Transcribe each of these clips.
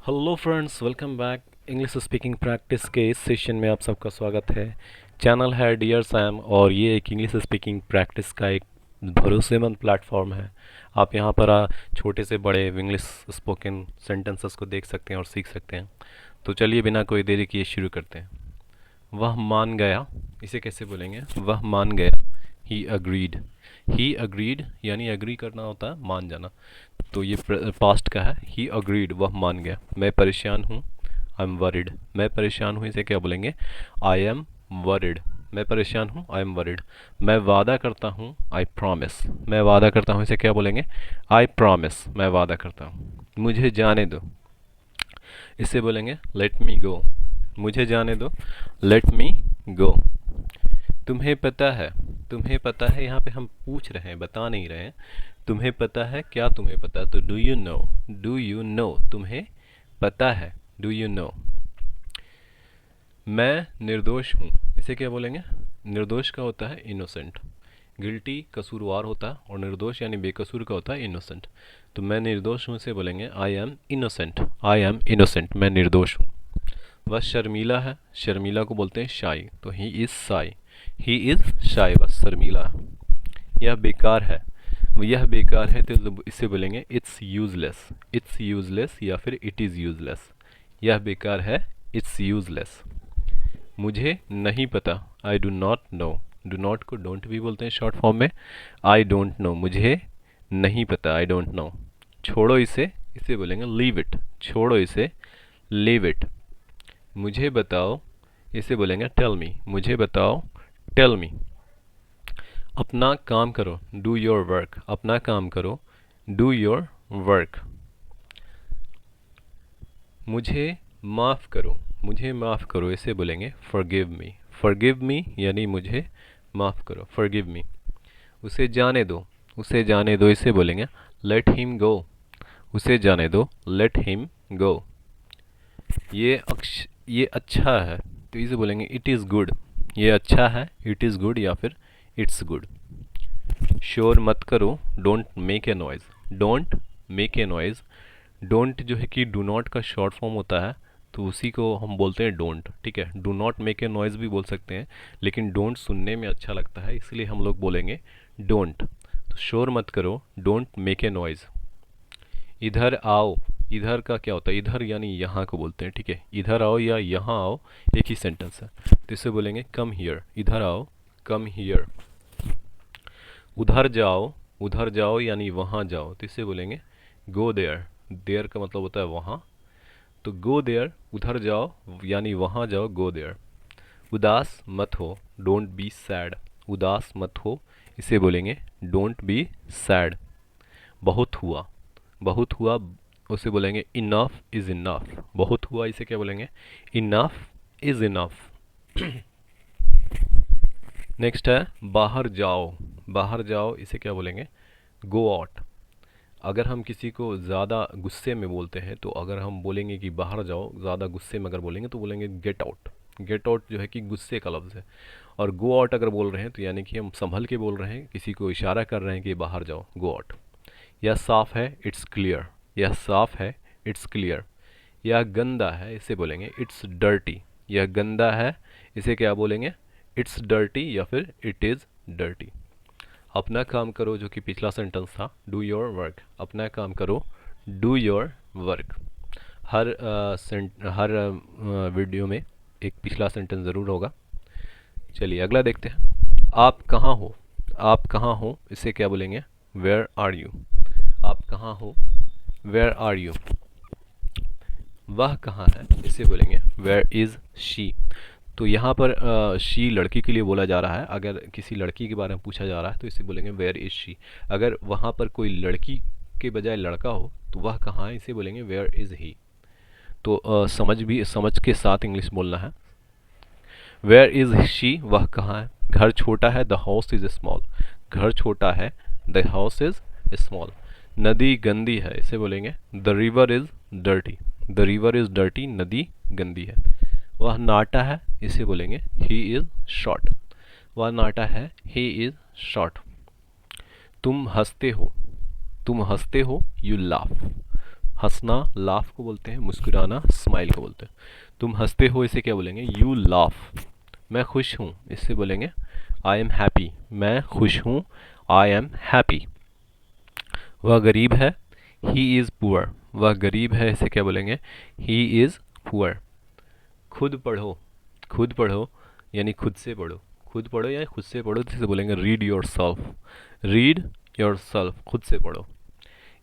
Hello friends, welcome back. English speaking practice के इस session में आप सबका स्वागत है। चैनल है डियर सैम और ये एक इंग्लिश स्पीकिंग प्रैक्टिस का एक भरोसेमंद प्लेटफॉर्म है। आप यहाँ पर छोटे से बड़े इंग्लिश स्पोकन सेंटेंसेस को देख सकते हैं और सीख सकते हैं। तो चलिए बिना कोई देरी किए शुरू करते हैं। वह मान गया, इसे कैसे बोलेंगे? वह मान गया। He agreed. ही अग्रीड यानी अग्री करना होता है मान जाना। तो ये पास्ट का है। ही अग्रीड, वह मान गया। मैं परेशान हूँ, आई एम वरिड। मैं परेशान हूँ, इसे क्या बोलेंगे? I am worried. मैं परेशान हूँ, आई एम वरिड। मैं वादा करता हूँ, आई प्रॉमिस। मैं वादा करता हूँ, इसे क्या बोलेंगे? I promise. मैं वादा करता हूँ। मुझे जाने दो, इसे बोलेंगे लेट मी गो। मुझे जाने दो, लेट मी गो। तुम्हें पता है, तुम्हें पता है, यहाँ पे हम पूछ रहे हैं, बता नहीं रहे हैं। तुम्हें पता है, क्या तुम्हें पता है? तो do you know. Do you know, तुम्हें पता है, डू यू नो। मैं निर्दोष हूँ, इसे क्या बोलेंगे? निर्दोष का होता है इनोसेंट। गिल्टी कसूरवार होता है और निर्दोष यानी बेकसूर का होता है इनोसेंट। तो मैं निर्दोष हूँ, इसे बोलेंगे I am innocent. I am innocent, मैं निर्दोष हूँ। वह शर्मीला है, शर्मीला को बोलते हैं शाई। तो ही इज़ शाई। ही इज़ शाई, वह शर्मीला। यह बेकार है, यह बेकार है, तो इसे बोलेंगे इट्स यूजलेस। इट्स यूजलेस या फिर इट इज़ यूजलेस। यह बेकार है, इट्स यूजलेस। मुझे नहीं पता, I do not know. Do not को डोंट भी बोलते हैं शॉर्ट फॉर्म में। आई डोंट नो, मुझे नहीं पता, आई डोंट नो। छोड़ो इसे, इसे बोलेंगे लीव इट। छोड़ो इसे, लीव इट। मुझे बताओ, इसे बोलेंगे टेल मी। मुझे बताओ, टेल मी। अपना काम करो, डू योर वर्क। अपना काम करो, डू योर वर्क। मुझे माफ़ करो, मुझे माफ़ करो, इसे बोलेंगे फॉरगिव मी। फॉरगिव मी यानी मुझे माफ़ करो, फॉरगिव मी। उसे जाने दो, उसे जाने दो, इसे बोलेंगे लेट हिम गो। उसे जाने दो, लेट हिम गो। ये अच्छा है, तो इसे बोलेंगे इट इज़ गुड। ये अच्छा है, इट इज़ गुड या फिर इट्स गुड। शोर मत करो, don't make a noise. Don't make a noise. Don't जो है कि डू नॉट का शॉर्ट फॉर्म होता है, तो उसी को हम बोलते हैं डोंट। ठीक है, do not make a noise भी बोल सकते हैं, लेकिन डोंट सुनने में अच्छा लगता है, इसलिए हम लोग बोलेंगे डोंट। तो शोर मत करो, डोंट मेक ए नॉइज़। इधर आओ, इधर का क्या होता है? इधर यानी यहाँ को बोलते हैं। ठीक है, इधर आओ या यहाँ आओ एक ही सेंटेंस है, तो इसे बोलेंगे कम हियर। इधर आओ, कम हियर। उधर जाओ, उधर जाओ यानी वहाँ जाओ, तो इसे बोलेंगे गो देयर। देयर का मतलब होता है वहाँ, तो गो देयर, उधर जाओ यानी वहाँ जाओ, गो देयर। उदास मत हो, डोंट बी सैड। उदास मत हो, इसे बोलेंगे डोंट बी सैड। बहुत हुआ, बहुत हुआ, उसे बोलेंगे इनफ इज़ इनफ। बहुत हुआ, इसे क्या बोलेंगे? Enough is enough. नेक्स्ट है बाहर जाओ। बाहर जाओ, इसे क्या बोलेंगे? Go out. अगर हम किसी को ज़्यादा गुस्से में बोलते हैं, तो अगर हम बोलेंगे कि बाहर जाओ, ज़्यादा गुस्से में अगर बोलेंगे तो बोलेंगे गेट आउट। गेट आउट जो है कि गुस्से का लफ्ज़ है। और गो आउट अगर बोल रहे हैं तो यानी कि हम संभल के बोल रहे हैं, किसी को इशारा कर रहे हैं कि बाहर जाओ, गो आउट। यह साफ़ है, इट्स क्लियर। यह साफ़ है, इट्स क्लियर। यह गंदा है, इसे बोलेंगे इट्स डर्टी। यह गंदा है, इसे क्या बोलेंगे? इट्स डर्टी या फिर इट इज़ डर्टी। अपना काम करो, जो कि पिछला सेंटेंस था, डू योर वर्क। अपना काम करो, do your work. Her video में एक पिछला सेंटेंस ज़रूर होगा। चलिए अगला देखते हैं। आप कहाँ हो, आप कहाँ हो, इसे क्या बोलेंगे? Where are you. आप कहाँ हो, वेयर आर यू। वह कहाँ है, इसे बोलेंगे वेयर इज़ शी। तो यहाँ पर शी लड़की के लिए बोला जा रहा है। अगर किसी लड़की के बारे में पूछा जा रहा है तो इसे बोलेंगे वेयर इज़ शी। अगर वहाँ पर कोई लड़की के बजाय लड़का हो तो वह कहाँ है, इसे बोलेंगे वेयर इज़ ही। तो समझ के साथ इंग्लिश बोलना है। वेयर इज़ शी, वह कहाँ है। घर छोटा है, द हाउस इज़ स्मॉल। घर छोटा है, द हाउस इज़ स्मॉल। नदी गंदी है, इसे बोलेंगे the river is dirty. The river is dirty, नदी गंदी है। वह नाटा है, इसे बोलेंगे ही इज़ शॉर्ट। वह नाटा है, ही इज़ शॉर्ट। तुम हंसते हो, तुम हंसते हो, यू लाफ। हंसना लाफ को बोलते हैं, मुस्कुराना स्माइल को बोलते हैं। तुम हंसते हो इसे क्या बोलेंगे? You laugh. मैं खुश हूँ इससे बोलेंगे आई एम हैप्पी। मैं खुश हूँ, आई एम हैप्पी। वह गरीब है, ही इज़ पुअर। वह गरीब है इसे क्या बोलेंगे? He is poor. खुद पढ़ो, खुद पढ़ो यानी खुद से पढ़ो, खुद पढ़ो या खुद से पढ़ो जिसे बोलेंगे read your self. Read your self, खुद से पढ़ो।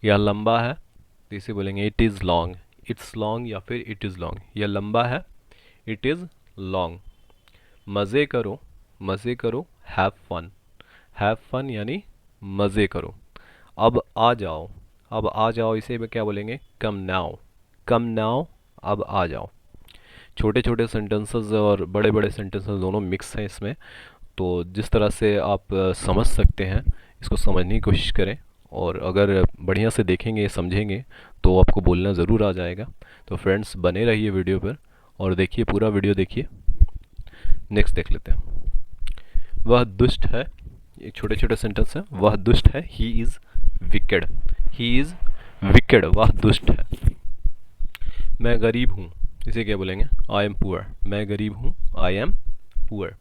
यह लंबा है तो इसे बोलेंगे it is long. It's long या फिर इट इज़ लॉन्ग। यह लंबा है, इट इज़ लॉन्ग। मज़े करो, मज़े करो, हैव फन। हैव फन यानी मज़े करो। अब आ जाओ, अब आ जाओ इसे क्या बोलेंगे? Come now. कम नाउ, अब आ जाओ। छोटे छोटे सेंटेंसेस और बड़े बड़े सेंटेंसेस दोनों मिक्स हैं इसमें, तो जिस तरह से आप समझ सकते हैं इसको समझने की कोशिश करें, और अगर बढ़िया से देखेंगे समझेंगे तो आपको बोलना ज़रूर आ जाएगा। तो फ्रेंड्स बने रहिए वीडियो पर और देखिए, पूरा वीडियो देखिए। नेक्स्ट देख लेते हैं। वह दुष्ट है, ये छोटे छोटे सेंटेंस हैं। वह दुष्ट है, he is wicked. He is wicked, वह दुष्ट है। मैं गरीब हूँ इसे क्या बोलेंगे? I am poor. मैं गरीब हूँ, आई एम पुअर।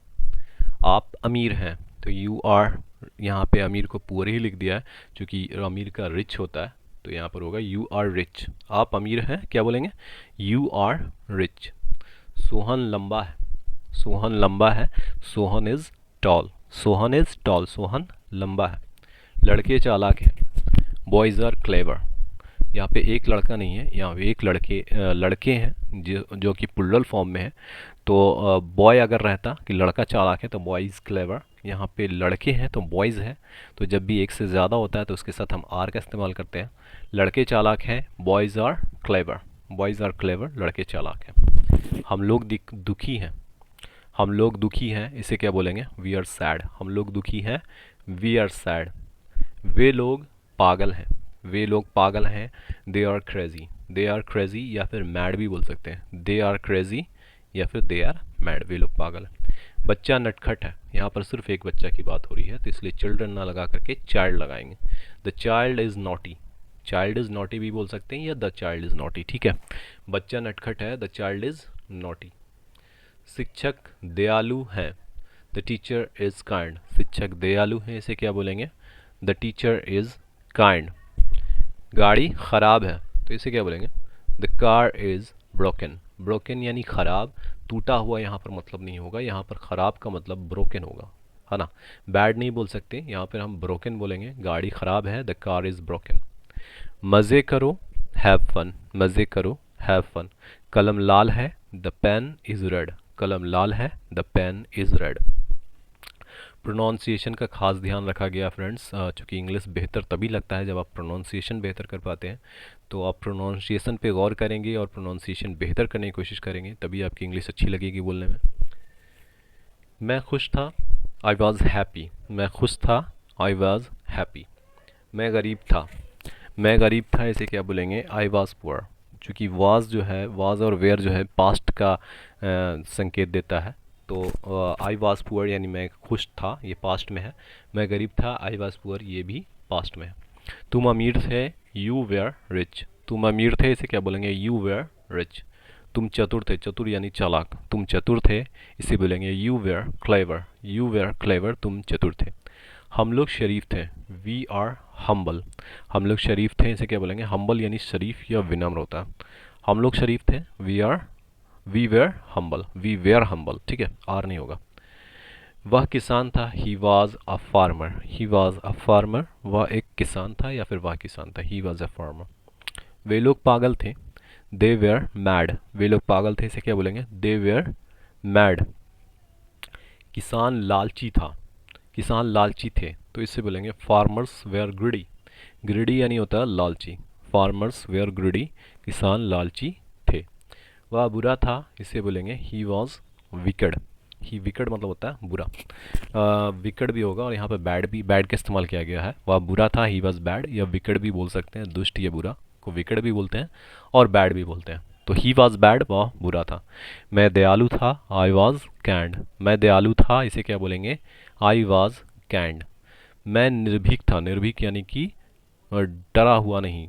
आप अमीर हैं तो यू आर, यहाँ पे अमीर को पुअर ही लिख दिया है क्योंकि अमीर का रिच होता है, तो यहाँ पर होगा यू आर रिच। आप अमीर हैं क्या बोलेंगे? You are rich. सोहन लंबा है, सोहन लंबा है, Sohan is tall. Sohan is tall, Sohan लंबा है। लड़के चालाक हैं, बॉयज़ आर क्लेवर। यहाँ पे एक लड़का नहीं है, यहाँ पे एक लड़के हैं जो कि प्लुरल फॉर्म में है। तो बॉय अगर रहता कि लड़का चालाक है तो बॉयज़ क्लेवर। यहाँ पे लड़के हैं तो बॉयज़ है, तो जब भी एक से ज़्यादा होता है तो उसके साथ हम आर का इस्तेमाल करते हैं। लड़के चालाक हैं, boys are clever. Boys are clever, लड़के चालाक हैं। हम लोग दुखी हैं, हम लोग दुखी हैं इसे क्या बोलेंगे? We are sad. हम लोग दुखी हैं, वी आर सैड। वे लोग पागल हैं, वे लोग पागल हैं, they are crazy. They are crazy या फिर मैड भी बोल सकते हैं। दे आर क्रेजी या फिर दे आर मैड, वे लोग पागल हैं। बच्चा नटखट है, यहाँ पर सिर्फ एक बच्चा की बात हो रही है तो इसलिए चिल्ड्रन ना लगा करके चाइल्ड लगाएंगे। The child is naughty. Child is naughty भी बोल सकते हैं या द चाइल्ड इज़ नॉटी, ठीक है। बच्चा नटखट है, द चाइल्ड इज़ नॉटी। शिक्षक दयालु हैं, द टीचर इज़ काइंड। शिक्षक दयालु हैं इसे क्या बोलेंगे? The teacher is kind. गाड़ी ख़राब है तो इसे क्या बोलेंगे? The car is broken. Broken यानी ख़राब, टूटा हुआ यहाँ पर मतलब नहीं होगा, यहाँ पर ख़राब का मतलब ब्रोकन होगा, है ना। बैड नहीं बोल सकते, यहाँ पर हम ब्रोकन बोलेंगे। गाड़ी ख़राब है, द कार इज़ ब्रोकन। मज़े करो, हैव फन। मज़े करो, हैव फन। कलम लाल है, द पेन इज़ रेड। कलम लाल है, the pen is red. Pronunciation का खास ध्यान रखा गया फ्रेंड्स, चूँकि इंग्लिश बेहतर तभी लगता है जब आप प्रोनाउंसिएशन बेहतर कर पाते हैं। तो आप प्रोनाउंसिएशन पे गौर करेंगे और प्रोनाउंसिएशन बेहतर करने की कोशिश करेंगे, तभी आपकी इंग्लिश अच्छी लगेगी बोलने में। मैं खुश था, आई वॉज़ हैप्पी। मैं खुश था, आई वॉज़ हैप्पी। मैं गरीब था, मैं गरीब था इसे क्या बोलेंगे? I was poor. चूँकि वाज जो है, वाज और वेयर जो है पास्ट का संकेत देता है, तो आई वॉज़ पुअर यानी मैं खुश था, ये पास्ट में है। मैं गरीब था, आई वॉज़ पुअर, ये भी पास्ट में है। तुम अमीर थे, यू वेयर रिच। तुम अमीर थे इसे क्या बोलेंगे? You were rich. तुम चतुर थे, चतुर यानी चालाक, तुम चतुर थे इसे बोलेंगे you were clever. You were clever, तुम चतुर थे। हम लोग शरीफ थे, वी आर हम्बल। हम लोग शरीफ थे इसे क्या बोलेंगे? हम्बल यानी शरीफ या विनम्र होता है। हम लोग शरीफ थे, we were humble. We were humble, ठीक है, आर नहीं होगा। वह किसान था, he was a farmer. He was a farmer, वह एक किसान था या फिर वह किसान था, ही वॉज अ फार्मर। वे लोग पागल थे, दे वेयर मैड। वे लोग पागल थे इसे क्या बोलेंगे? दे वेयर मैड। किसान लालची था, किसान लालची थे तो इससे बोलेंगे फार्मर्स वेयर ग्रीडी। ग्रीडी यानी होता है लालची, फार्मर्स वेयर ग्रीडी, किसान लालची थे। वह बुरा था इसे बोलेंगे he was wicked. He wicked मतलब होता है बुरा, विकेड भी होगा और यहाँ पे बैड भी, बैड का इस्तेमाल किया गया है। वह बुरा था, ही वॉज बैड, या विकेड भी बोल सकते हैं, दुष्ट या बुरा को विकेड भी बोलते हैं और बैड भी बोलते हैं। तो ही वॉज बैड, वह बुरा था। मैं दयालु था, आई वॉज कैंड। मैं दयालु था इसे क्या बोलेंगे? I was canned. मैं निर्भीक था, निर्भीक यानी कि डरा हुआ नहीं,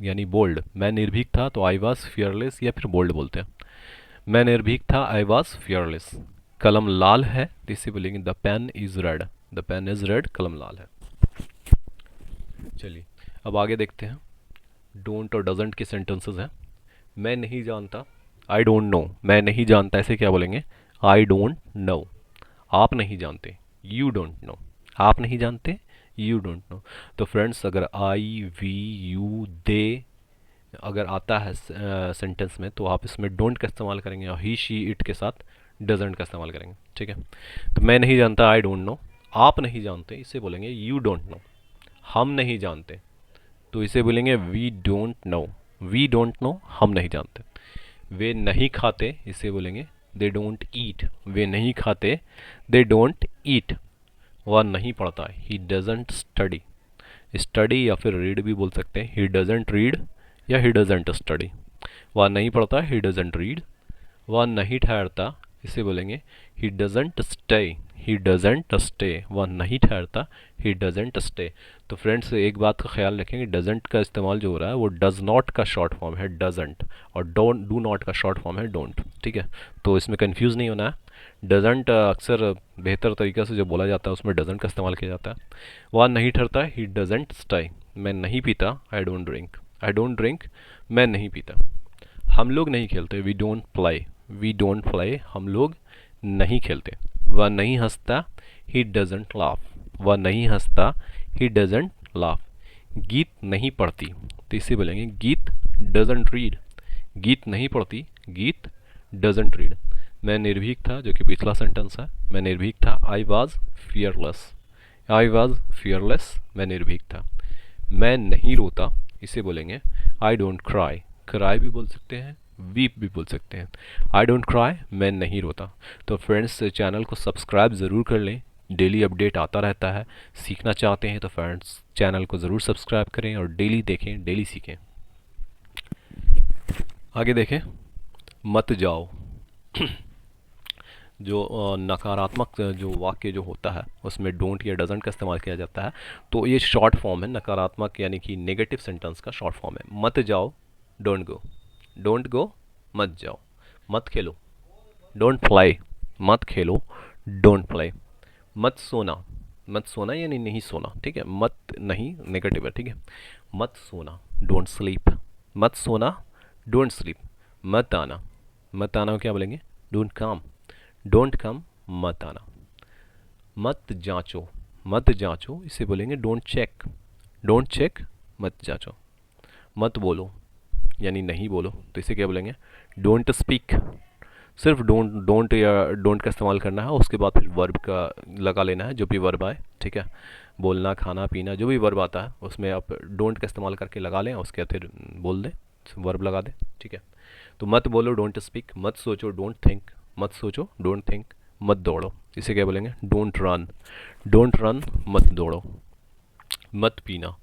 यानी बोल्ड, मैं निर्भीक था तो आई वॉज फियरलेस, या फिर बोल्ड बोलते हैं। मैं निर्भीक था, आई वॉज फियरलेस। कलम लाल है तो इसे बोलेंगे the pen is red, the pen is red, कलम लाल है। चलिए अब आगे देखते हैं। डोंट और डजंट के सेंटेंसेस हैं। मैं नहीं जानता, आई डोंट नो, मैं नहीं जानता ऐसे क्या बोलेंगे, आई डोंट नो। आप नहीं जानते, यू डोंट नो, आप नहीं जानते, यू डोंट नो। तो फ्रेंड्स अगर आई वी यू दे अगर आता है सेंटेंस में तो आप इसमें डोंट का इस्तेमाल करेंगे और ही शी इट के साथ डजेंट का इस्तेमाल करेंगे, ठीक है। तो मैं नहीं जानता, आई डोंट नो। आप नहीं जानते, इसे बोलेंगे यू डोंट नो। हम नहीं जानते तो इसे बोलेंगे we don't know, we don't know, हम नहीं जानते। वे नहीं खाते, इसे बोलेंगे दे डोंट ईट, वे नहीं खाते, दे डोंट ईट। वह नहीं पढ़ता, ही डजेंट स्टडी, स्टडी या फिर रीड भी बोल सकते हैं, ही डजेंट रीड या ही डजेंट स्टडी। वह नहीं पढ़ता, ही डजेंट रीड। वह नहीं ठहरता, इसे बोलेंगे he doesn't stay, he doesn't stay, वह नहीं ठहरता, ही डजेंट स्टे। तो फ्रेंड्स एक बात का ख्याल रखें कि डजेंट का इस्तेमाल जो हो रहा है वो डज नॉट का शॉर्ट फॉर्म है डजेंट, और डोंट डू नॉट का शॉर्ट फॉर्म है डोंट, ठीक है। तो इसमें कंफ्यूज नहीं होना है। डजेंट अक्सर बेहतर तरीक़े से जो बोला जाता है उसमें डजेंट का इस्तेमाल किया जाता है। वह नहीं ठहरता, ही डजेंट स्टे। मैं नहीं पीता, I don't drink, I don't drink, मैं नहीं पीता। हम लोग नहीं खेलते, we don't play, we don't play, हम लोग नहीं खेलते। वह नहीं हंसता, ही डजेंट लाफ, वह नहीं हंसता, ही डजेंट लाफ। गीत नहीं पढ़ती तो इसे बोलेंगे गीत डजेंट रीड, गीत नहीं पढ़ती, गीत डजेंट रीड। मैं निर्भीक था, जो कि पिछला सेंटेंस है, मैं निर्भीक था, I was fearless, I was fearless, मैं निर्भीक था। मैं नहीं रोता, इसे बोलेंगे आई डोंट क्राई, क्राई भी बोल सकते हैं, वीप भी बोल सकते हैं। आई डोंट क्राई, मैं नहीं रोता। तो फ्रेंड्स चैनल को सब्सक्राइब ज़रूर कर लें, डेली अपडेट आता रहता है। सीखना चाहते हैं तो फ्रेंड्स चैनल को ज़रूर सब्सक्राइब करें और डेली देखें, डेली सीखें। आगे देखें, मत जाओ। जो नकारात्मक जो वाक्य जो होता है उसमें डोंट या डजंट का इस्तेमाल किया जाता है, तो ये शॉर्ट फॉर्म है, नकारात्मक यानी कि नेगेटिव सेंटेंस का शॉर्ट फॉर्म है। मत जाओ, डोंट गो, डोंट गो, मत जाओ। मत खेलो, डोंट प्ले, मत खेलो, डोंट प्ले। मत सोना, मत सोना यानी नहीं सोना, ठीक है। मत नहीं नेगेटिव है, ठीक है। मत सोना, डोंट स्लीप, मत सोना, डोंट स्लीप। मत आना, मत आना को क्या बोलेंगे, डोंट कम, डोंट कम, मत आना। मत जांचो, मत जांचो, इसे बोलेंगे डोंट चेक, डोंट चेक, मत जांचो। मत बोलो यानी नहीं बोलो तो इसे क्या बोलेंगे, डोंट स्पीक। सिर्फ डोंट डोंट या डोंट का इस्तेमाल करना है, उसके बाद फिर वर्ब का लगा लेना है, जो भी वर्ब आए, ठीक है। बोलना, खाना, पीना, जो भी वर्ब आता है उसमें आप डोंट का इस्तेमाल करके लगा लें, उसके बाद फिर बोल दें, वर्ब लगा दें, ठीक है। तो मत बोलो, डोंट स्पीक। मत सोचो, डोंट थिंक, मत सोचो, डोंट थिंक। मत दौड़ो, इसे क्या बोलेंगे, डोंट रन, डोंट रन, मत दौड़ो। मत पीना,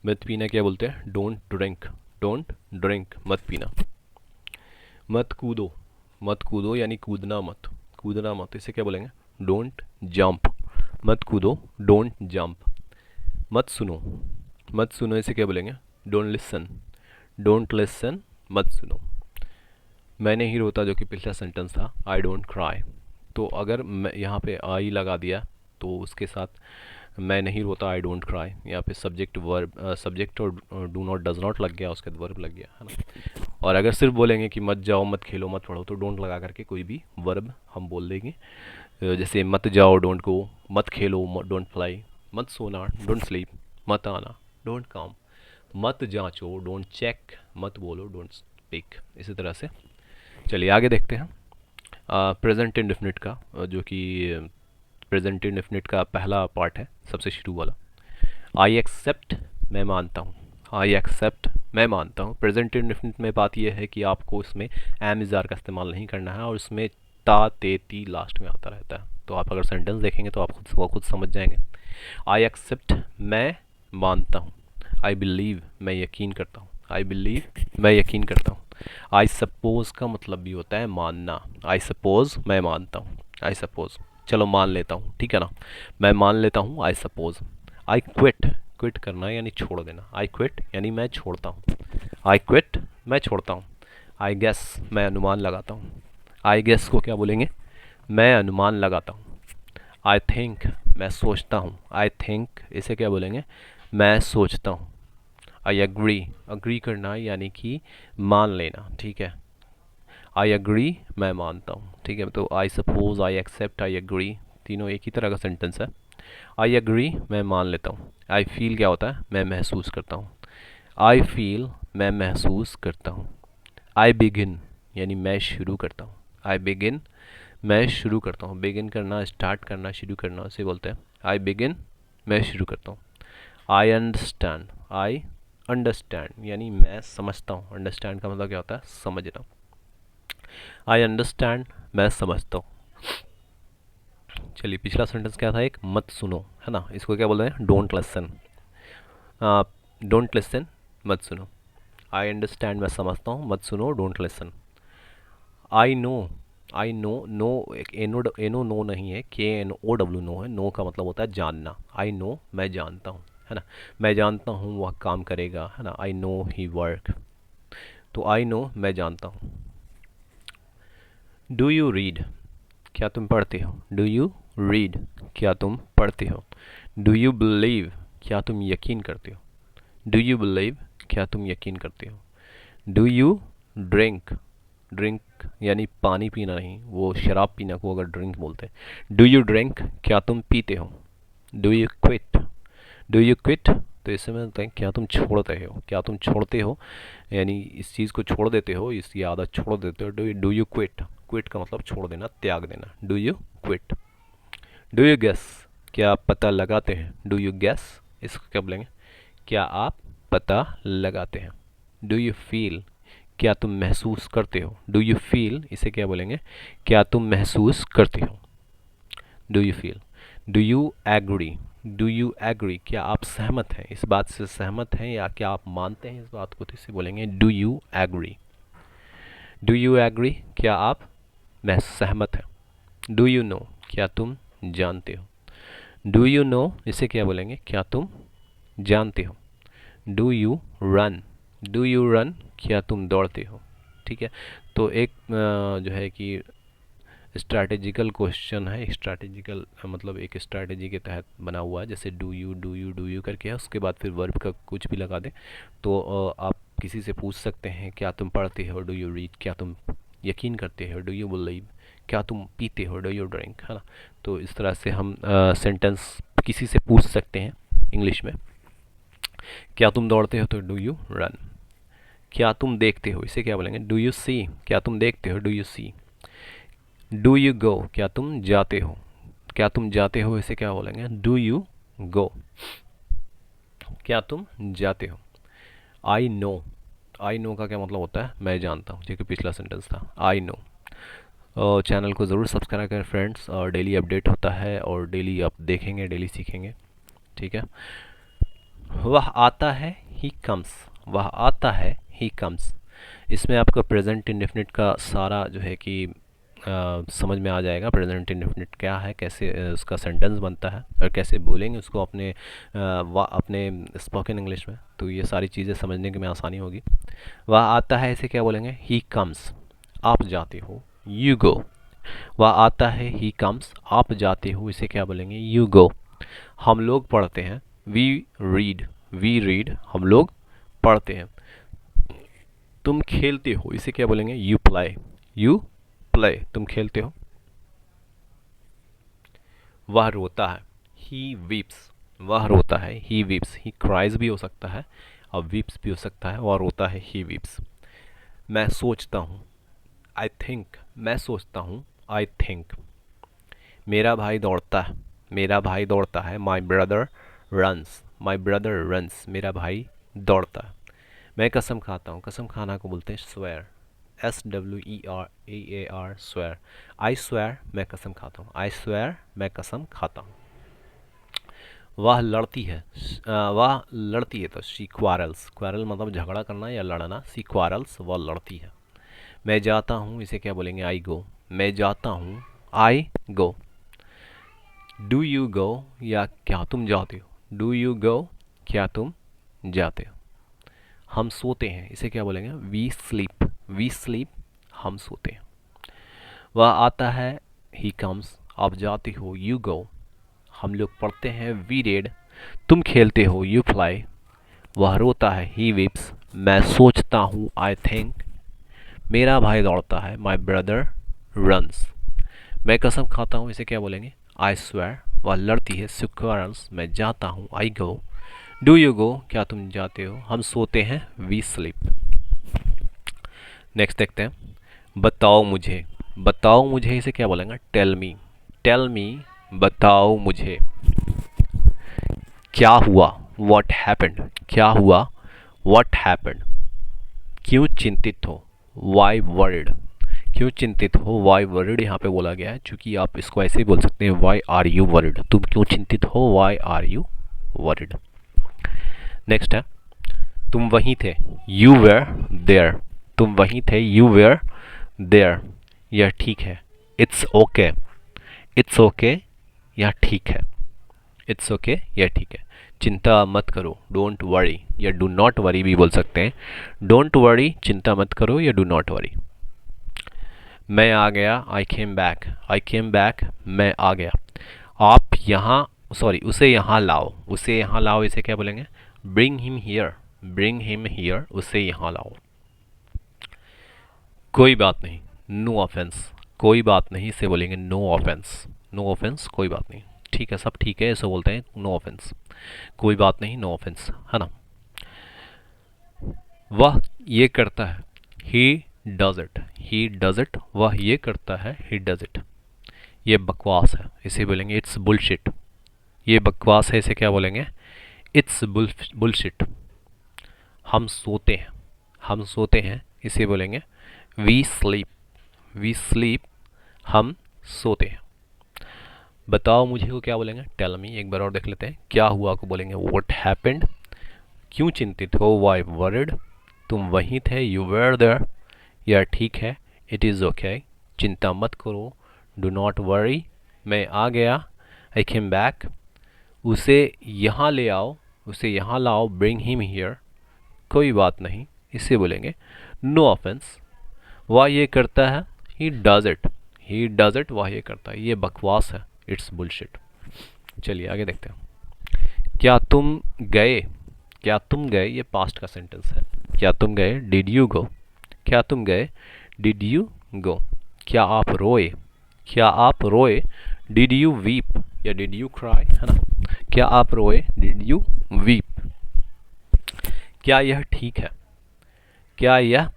मत पीना क्या बोलते हैं, डोंट ड्रिंक, डोंट ड्रिंक, मत पीना। मत कूदो, मत कूदो यानी कूदना मत, कूदना मत, इसे क्या बोलेंगे, डोंट जंप, मत कूदो, डोंट जंप। मत सुनो, मत सुनो, इसे क्या बोलेंगे, डोंट लिसन, डोंट लिसन, मत सुनो। मैं नहीं रोता, जो कि पिछला सेंटेंस था, आई डोंट क्राई। तो अगर मैं यहाँ पे आई लगा दिया तो उसके साथ मैं नहीं रोता, आई डोंट क्राई, या फिर सब्जेक्ट वर्ब, सब्जेक्ट और डू नॉट डज नॉट लग गया, उसके बाद वर्ब लग गया, है ना। और अगर सिर्फ बोलेंगे कि मत जाओ, मत खेलो, मत पढ़ो, तो डोंट लगा करके कोई भी वर्ब हम बोल देंगे। जैसे मत जाओ, डोंट गो, मत खेलो, डोंट प्ले, मत सोना, डोंट स्लीप, मत आना, डोंट कम, मत जांचो, डोंट चेक, मत बोलो, डोंट स्पीक। इसी तरह से चलिए आगे देखते हैं प्रेजेंट इंडेफिनिट का, जो कि प्रेजेंट इंडेफिनिट का पहला पार्ट है, सबसे शुरू वाला। आई एक्सेप्ट, मैं मानता हूँ, आई एक्सेप्ट, मैं मानता हूँ। प्रेजेंट इंडेफिनिट में बात यह है कि आपको इसमें एम इज़ार का इस्तेमाल नहीं करना है और इसमें ता ते ती लास्ट में आता रहता है। तो आप अगर सेंटेंस देखेंगे तो आप खुद समझ जाएंगे। आई एक्सेप्ट, मैं मानता हूँ। आई बिलीव, मैं यकीन करता हूँ, आई बिलीव, मैं यकीन करता हूँ। आई सपोज का मतलब भी होता है मानना, आई सपोज, मैं मानता हूँ, आई सपोज, चलो मान लेता हूँ, ठीक है ना, मैं मान लेता हूँ, आई सपोज। आई क्विट, क्विट करना यानी छोड़ देना, आई क्विट यानी मैं छोड़ता हूँ, आई क्विट मैं छोड़ता हूँ, आई गेस मैं अनुमान लगाता हूँ, आई गेस को क्या बोलेंगे, मैं अनुमान लगाता हूँ, आई थिंक मैं सोचता हूँ, आई थिंक इसे क्या बोलेंगे, मैं सोचता हूँ, आई एग्री, अग्री करना यानी कि मान लेना, ठीक है, आई एग्री मैं मानता हूँ, ठीक है, तो I suppose, I accept, I agree तीनों एक ही तरह का सेंटेंस है। आई एग्री मैं मान लेता हूँ, आई फील क्या होता है, मैं महसूस करता हूँ, आई फील मैं महसूस करता हूँ, आई बिगिन यानी मैं शुरू करता हूँ, आई बिगिन मैं शुरू करता हूँ, बिगिन करना, स्टार्ट करना, शुरू करना उसे बोलते हैं, आई बिगिन मैं शुरू करता हूँ, आई अंडरस्टैंड, आई अंडरस्टैंड यानी मैं समझता हूँ, अंडरस्टैंड का मतलब क्या होता है, समझना, आई अंडरस्टैंड मैं समझता हूँ। चलिए पिछला सेंटेंस क्या था, एक मत सुनो, है ना, इसको क्या बोल रहे हैं, डोंट लिसन, डोंट लिसन मत सुनो, आई अंडरस्टैंड मैं समझता हूँ, मत सुनो don't listen, I know, I know, know एक एनो नो नहीं है, K N O W know है, नो का मतलब होता है जानना, आई नो मैं जानता हूँ, है ना, मैं जानता हूँ वह काम करेगा, है ना, आई नो ही वर्क, तो आई नो मैं जानता हूँ। डू यू रीड क्या तुम पढ़ते हो, डू यू रीड क्या तुम पढ़ते हो, डू यू बिलीव क्या तुम यकीन करते हो, डू यू बिलीव क्या तुम यकीन करते हो, डू यू ड्रिंक, ड्रिंक यानी पानी पीना नहीं, वो शराब पीना को अगर ड्रिंक बोलते हैं, डू यू ड्रिंक क्या तुम पीते हो, do you quit, do you quit तो इससे में बोलते हैं क्या तुम छोड़ते हो, क्या तुम छोड़ते हो यानी इस चीज़ को छोड़ देते हो, इसकी आदत छोड़ देते हो, डू यू क्विट, क्विट का मतलब छोड़ देना, त्याग देना, do you quit, do you guess क्या आप पता लगाते हैं, डू यू गेस इसको क्या बोलेंगे, क्या आप पता लगाते हैं, डू यू फील क्या तुम महसूस करते हो, डू यू फील इसे क्या बोलेंगे, क्या तुम महसूस करते हो, do you feel, do you agree, do you agree क्या आप सहमत हैं, इस बात से सहमत हैं या क्या आप मानते हैं इस बात को, तो इसे बोलेंगे do you agree, do you agree क्या आप मैं सहमत हैं, डू यू नो क्या तुम जानते हो, डू यू नो इसे क्या बोलेंगे, क्या तुम जानते हो, do you run, do you run क्या तुम दौड़ते हो, ठीक है, तो एक जो है कि स्ट्रैटेजिकल क्वेश्चन है, स्ट्रैटेजिकल मतलब एक स्ट्रैटेजी के तहत बना हुआ है, जैसे डू यू करके है, उसके बाद फिर वर्ब का कुछ भी लगा दें, तो आप किसी से पूछ सकते हैं क्या तुम पढ़ते हो, डू यू रीड क्या तुम यकीन करते हो, डू यू बिलीव क्या तुम पीते हो, डू यू ड्रिंक, है ना, तो इस तरह से हम सेंटेंस किसी से पूछ सकते हैं इंग्लिश में, क्या तुम दौड़ते हो तो डू यू रन, क्या तुम देखते हो इसे क्या बोलेंगे, डू यू सी क्या तुम देखते हो, do you see, do you go क्या तुम जाते हो, क्या तुम जाते हो इसे क्या बोलेंगे, डू यू गो, क्या तुम जाते हो, आई नो, आई नो का क्या मतलब होता है, मैं जानता हूँ, जो कि पिछला सेंटेंस था, आई नो। चैनल को ज़रूर सब्सक्राइब करें फ्रेंड्स, और डेली अपडेट होता है और डेली आप देखेंगे, डेली सीखेंगे, ठीक है। वह आता है ही कम्स, वह आता है ही कम्स, इसमें आपका प्रेजेंट इंडेफिनिट का सारा जो है कि समझ में आ जाएगा, प्रेजेंट इंडेफिनिट क्या है, कैसे उसका सेंटेंस बनता है और कैसे बोलेंगे उसको अपने अपने स्पोकन इंग्लिश में, तो ये सारी चीज़ें समझने के में आसानी होगी। वह आता है इसे क्या बोलेंगे, ही कम्स आप जाते हो, यू गो, वह आता है ही कम्स आप जाते हो इसे क्या बोलेंगे, यू गो, हम लोग पढ़ते हैं, वी रीड हम लोग पढ़ते हैं, तुम खेलते हो इसे क्या बोलेंगे, यू प्ले तुम खेलते हो, वह रोता है, ही वीप्स वह रोता है, ही वीप्स, ही क्राइज भी हो सकता है और वीप्स भी हो सकता है, वह रोता है, ही वीप्स, मैं सोचता हूँ, आई थिंक मैं सोचता हूँ, आई थिंक, मेरा भाई दौड़ता है, मेरा भाई दौड़ता है, माई ब्रदर रन्स मेरा भाई दौड़ता है, मैं कसम खाता हूँ, कसम खाना को बोलते हैं swear, SWEAR swear, I swear मैं कसम खाता हूँ, आई स्वेयर मैं कसम खाता हूँ, वह लड़ती है, वह लड़ती है तो शी क्वारल्स, क्वारल मतलब झगड़ा करना या लड़ना, शी क्वारल्स वह लड़ती है, मैं जाता हूँ इसे क्या बोलेंगे, आई गो, मैं जाता हूँ, आई गो, डू यू गो या क्या तुम जाते हो, डू यू गो क्या तुम जाते हो? हम सोते हैं, इसे क्या बोलेंगे? We sleep. वी स्लीप, हम सोते हैं। वह आता है, ही कम्स। आप जाते हो, यू गो। हम लोग पढ़ते हैं, वी रीड। तुम खेलते हो, यू प्ले। वह रोता है, ही वीप्स। मैं सोचता हूँ, आई थिंक। मेरा भाई दौड़ता है, माई ब्रदर रन्स। मैं कसम खाता हूँ, इसे क्या बोलेंगे? I swear. वह लड़ती है, सिक्योरल्स। मैं जाता हूँ, आई गो। डू यू गो, क्या तुम जाते हो? हम सोते हैं, वी स्लीप। नेक्स्ट देखते हैं, बताओ मुझे। बताओ मुझे, इसे क्या बोलेंगे? टेल मी। टेल मी, बताओ मुझे। क्या हुआ? What happened. क्या हुआ? What happened. क्यों चिंतित हो? Why worried. क्यों चिंतित हो? वाई वरिड यहाँ पे बोला गया है, चूंकि आप इसको ऐसे ही बोल सकते हैं, वाई आर यू वरिड। तुम क्यों चिंतित हो? Why are you worried. Next है, तुम वहीं थे, यू वेयर देयर। तुम वहीं थे, यू वेयर देयर। यह ठीक है, इट्स ओके। इट्स ओके, यह ठीक है। इट्स ओके, यह ठीक है। चिंता मत करो, डोंट वरी, या डू नॉट वरी भी बोल सकते हैं। डोंट वरी, चिंता मत करो, या डू नॉट वरी। मैं आ गया, आई केम बैक। आई केम बैक, मैं आ गया। आप यहाँ, सॉरी, उसे यहाँ लाओ। उसे यहाँ लाओ, इसे क्या बोलेंगे? Bring him here. Bring him here, उसे यहाँ लाओ। कोई बात नहीं, नो ऑफेंस। कोई बात नहीं, इसे बोलेंगे नो ऑफेंस। नो ऑफेंस, कोई बात नहीं। ठीक है, सब ठीक है, इसे बोलते हैं नो ऑफेंस। कोई बात नहीं, नो ऑफेंस, है ना। वह ये करता है, he does it. He does it, वह ये करता है, ही डज इट। ये बकवास है, इसे बोलेंगे इट्स बुलशिट। ये बकवास है, इसे क्या बोलेंगे? It's bullshit. हम सोते हैं। हम सोते हैं, इसे बोलेंगे वी स्लीप। वी स्लीप, हम सोते हैं। बताओ मुझे को क्या बोलेंगे? Tell me. एक बार और देख लेते हैं, क्या हुआ को बोलेंगे व्हाट हैपेंड। क्यों चिंतित हो? Why worried. तुम वहीं थे, यू वेयर देयर। यह ठीक है, इट इज़ ओके। चिंता मत करो, डू नॉट वरी। मैं आ गया, आई केम बैक। उसे यहाँ ले आओ। उसे यहाँ लाओ, ब्रिंग हिम हियर। कोई बात नहीं, इसे बोलेंगे नो ऑफेंस। वह ये करता है, he does it. He does it, वह ये करता है। ये बकवास है, इट्स बुलशिट। चलिए आगे देखते हैं। क्या तुम गए? क्या तुम गए, ये पास्ट का सेंटेंस है। क्या तुम गए? Did you go. क्या तुम गए? Did you go. क्या आप रोए? क्या आप रोए? डिड यू वीप, या डिड यू क्राई, है ना। क्या आप रोए? Did you weep. क्या यह ठीक है? क्या यह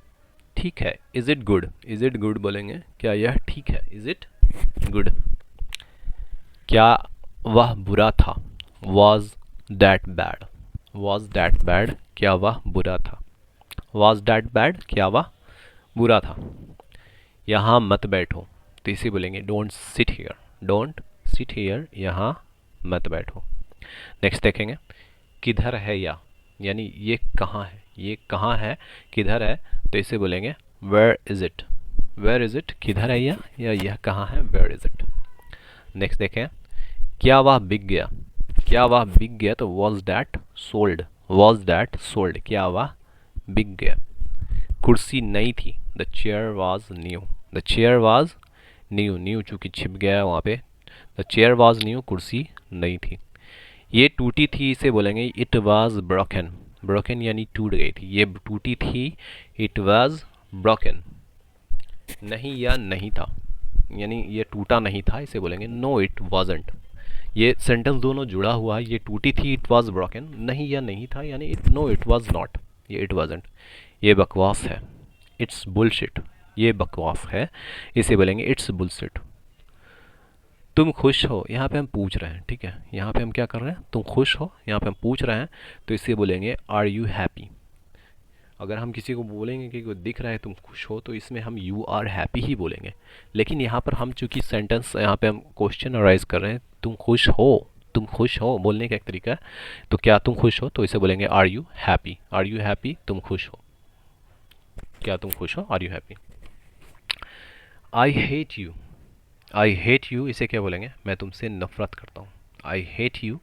ठीक है? Is it good. Is it good बोलेंगे, क्या यह ठीक है? Is it good. क्या वह बुरा था? Was that bad. Was that bad, क्या वह बुरा था? वॉज दैट बैड, क्या वह बुरा था? यहाँ मत बैठो, तो इसे बोलेंगे don't sit here. Don't sit here, यहाँ मत बैठो। नेक्स्ट देखेंगे, किधर है या, यानी ये कहाँ है। ये कहाँ है, किधर है, तो इसे बोलेंगे where is it. Where is it, किधर है या यह कहाँ है, वेयर इज इट। नेक्स्ट देखें, क्या वह बिक गया। क्या वह बिक गया, तो was that sold. Was that sold, क्या वह बिक गया। कुर्सी नई थी, the chair was new. The chair was new, new चूँकि छिप गया है वहाँ पे। द चेयर वॉज न्यू, कुर्सी नई थी। ये टूटी थी, इसे बोलेंगे इट वॉज ब्रोकन। ब्रोकन यानी टूट गई थी, ये टूटी थी, इट वॉज ब्रोकन। नहीं या नहीं था, यानी ये टूटा नहीं था, इसे बोलेंगे नो इट वॉजंट। ये सेंटेंस दोनों जुड़ा हुआ है, ये टूटी थी, इट वॉज ब्रोकन। नहीं या नहीं था, यानी it no it was not, ये इट वॉजंट। ये बकवास है, इट्स बुलशिट। ये बकवास है, इसे बोलेंगे इट्स बुलशिट। तुम खुश हो, यहाँ पे हम पूछ रहे हैं, ठीक है। यहाँ पे हम क्या कर रहे हैं, तुम खुश हो, यहाँ पे हम पूछ रहे हैं, तो इसे बोलेंगे आर यू हैप्पी। अगर हम किसी को बोलेंगे कि दिख रहा है तुम खुश हो, तो इसमें हम यू आर हैप्पी ही बोलेंगे। लेकिन यहाँ पर हम चूंकि सेंटेंस, यहाँ पे हम क्वेश्चन अराइज कर रहे हैं, तुम खुश हो। तुम खुश हो बोलने का एक तरीका है। तो क्या तुम खुश हो, तो इसे बोलेंगे are you happy. Are you happy, तुम खुश हो। क्या तुम खुश हो, are you happy. I hate you. I hate you, इसे क्या बोलेंगे, मैं तुमसे नफरत करता हूँ। आई हेट यू,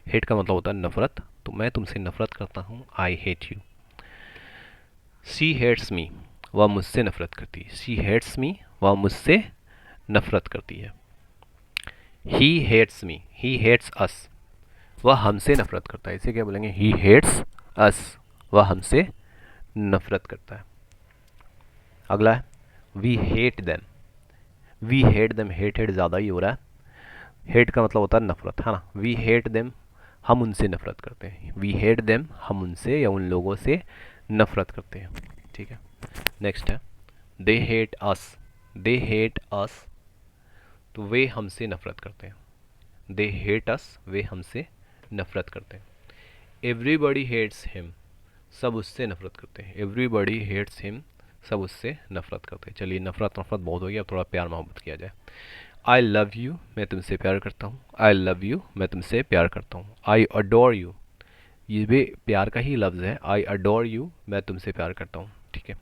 हेट का मतलब होता है नफरत, तो मैं तुमसे नफ़रत करता हूँ, I hate you. She hates me, वह मुझसे नफ़रत करती है। शी हेट्स मी, वह मुझसे नफ़रत करती है। ही हेट्स मी, ही हेट्स अस, वह हमसे नफ़रत करता है। इसे क्या बोलेंगे? ही हेट्स अस, वह हमसे नफ़रत करता है। अगला है we hate them. We hate them, hate hate ज़्यादा ही हो रहा है। हेट का मतलब होता है नफ़रत, है ना। वी हेट देम, हम उनसे नफ़रत करते हैं। वी हेट देम, हम उनसे या उन लोगों से नफ़रत करते हैं। ठीक है, नेक्स्ट है they hate us. They hate अस, तो वे हमसे नफ़रत करते हैं। दे हेट अस, वे हमसे नफ़रत करते हैं। एवरीबडी हेट्स हिम, सब उससे नफ़रत करते हैं। एवरीबडी हेट्स हिम, सब उससे नफ़रत करते हैं। चलिए नफ़रत नफ़रत बहुत हो गया, अब थोड़ा प्यार मोहब्बत किया जाए। आई लव यू, मैं तुमसे प्यार करता हूँ। आई लव यू, मैं तुमसे प्यार करता हूँ। आई अडोर यू, ये भी प्यार का ही लफ्ज़ है। आई अडोर यू, मैं तुमसे प्यार करता हूँ। ठीक है।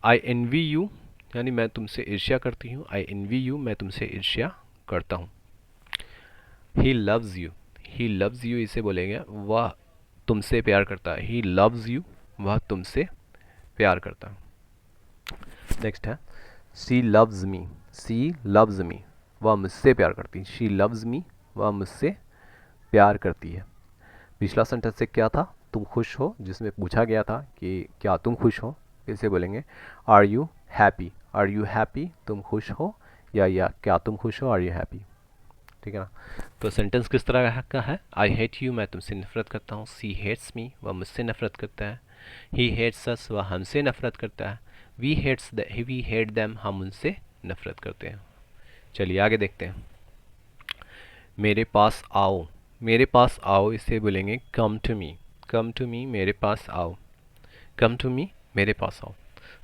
आई एनवी यू, यानी मैं तुमसे ईर्ष्या करती हूँ। आई एनवी यू, मैं तुमसे ईर्ष्या करता हूँ। He loves you, he loves you इसे बोलेंगे वह तुमसे प्यार करता है। ही लव्स यू, वह तुमसे प्यार करता है। नेक्स्ट है she loves me. She loves me, वह मुझसे प्यार करती है। शी लव्स मी, वह मुझसे प्यार करती है। पिछला सेंटेंस से क्या था? तुम खुश हो, जिसमें पूछा गया था कि क्या तुम खुश हो। इसे बोलेंगे are you happy. Are you happy, तुम खुश हो, या क्या तुम खुश हो, आर यू हैप्पी। ठीक है ना। तो सेंटेंस किस तरह का है? आई हेट यू, मैं तुमसे नफरत करता हूँ। सी हेट्स मी, वह मुझसे नफरत करता है। ही हेट्स अस, वह हमसे नफरत करता है। वी हेट देम, हम उनसे नफरत करते हैं। चलिए आगे देखते हैं। मेरे पास आओ। मेरे पास आओ, इसे बोलेंगे come to me. Come to me, मेरे पास आओ। कम टू मी, मेरे पास आओ।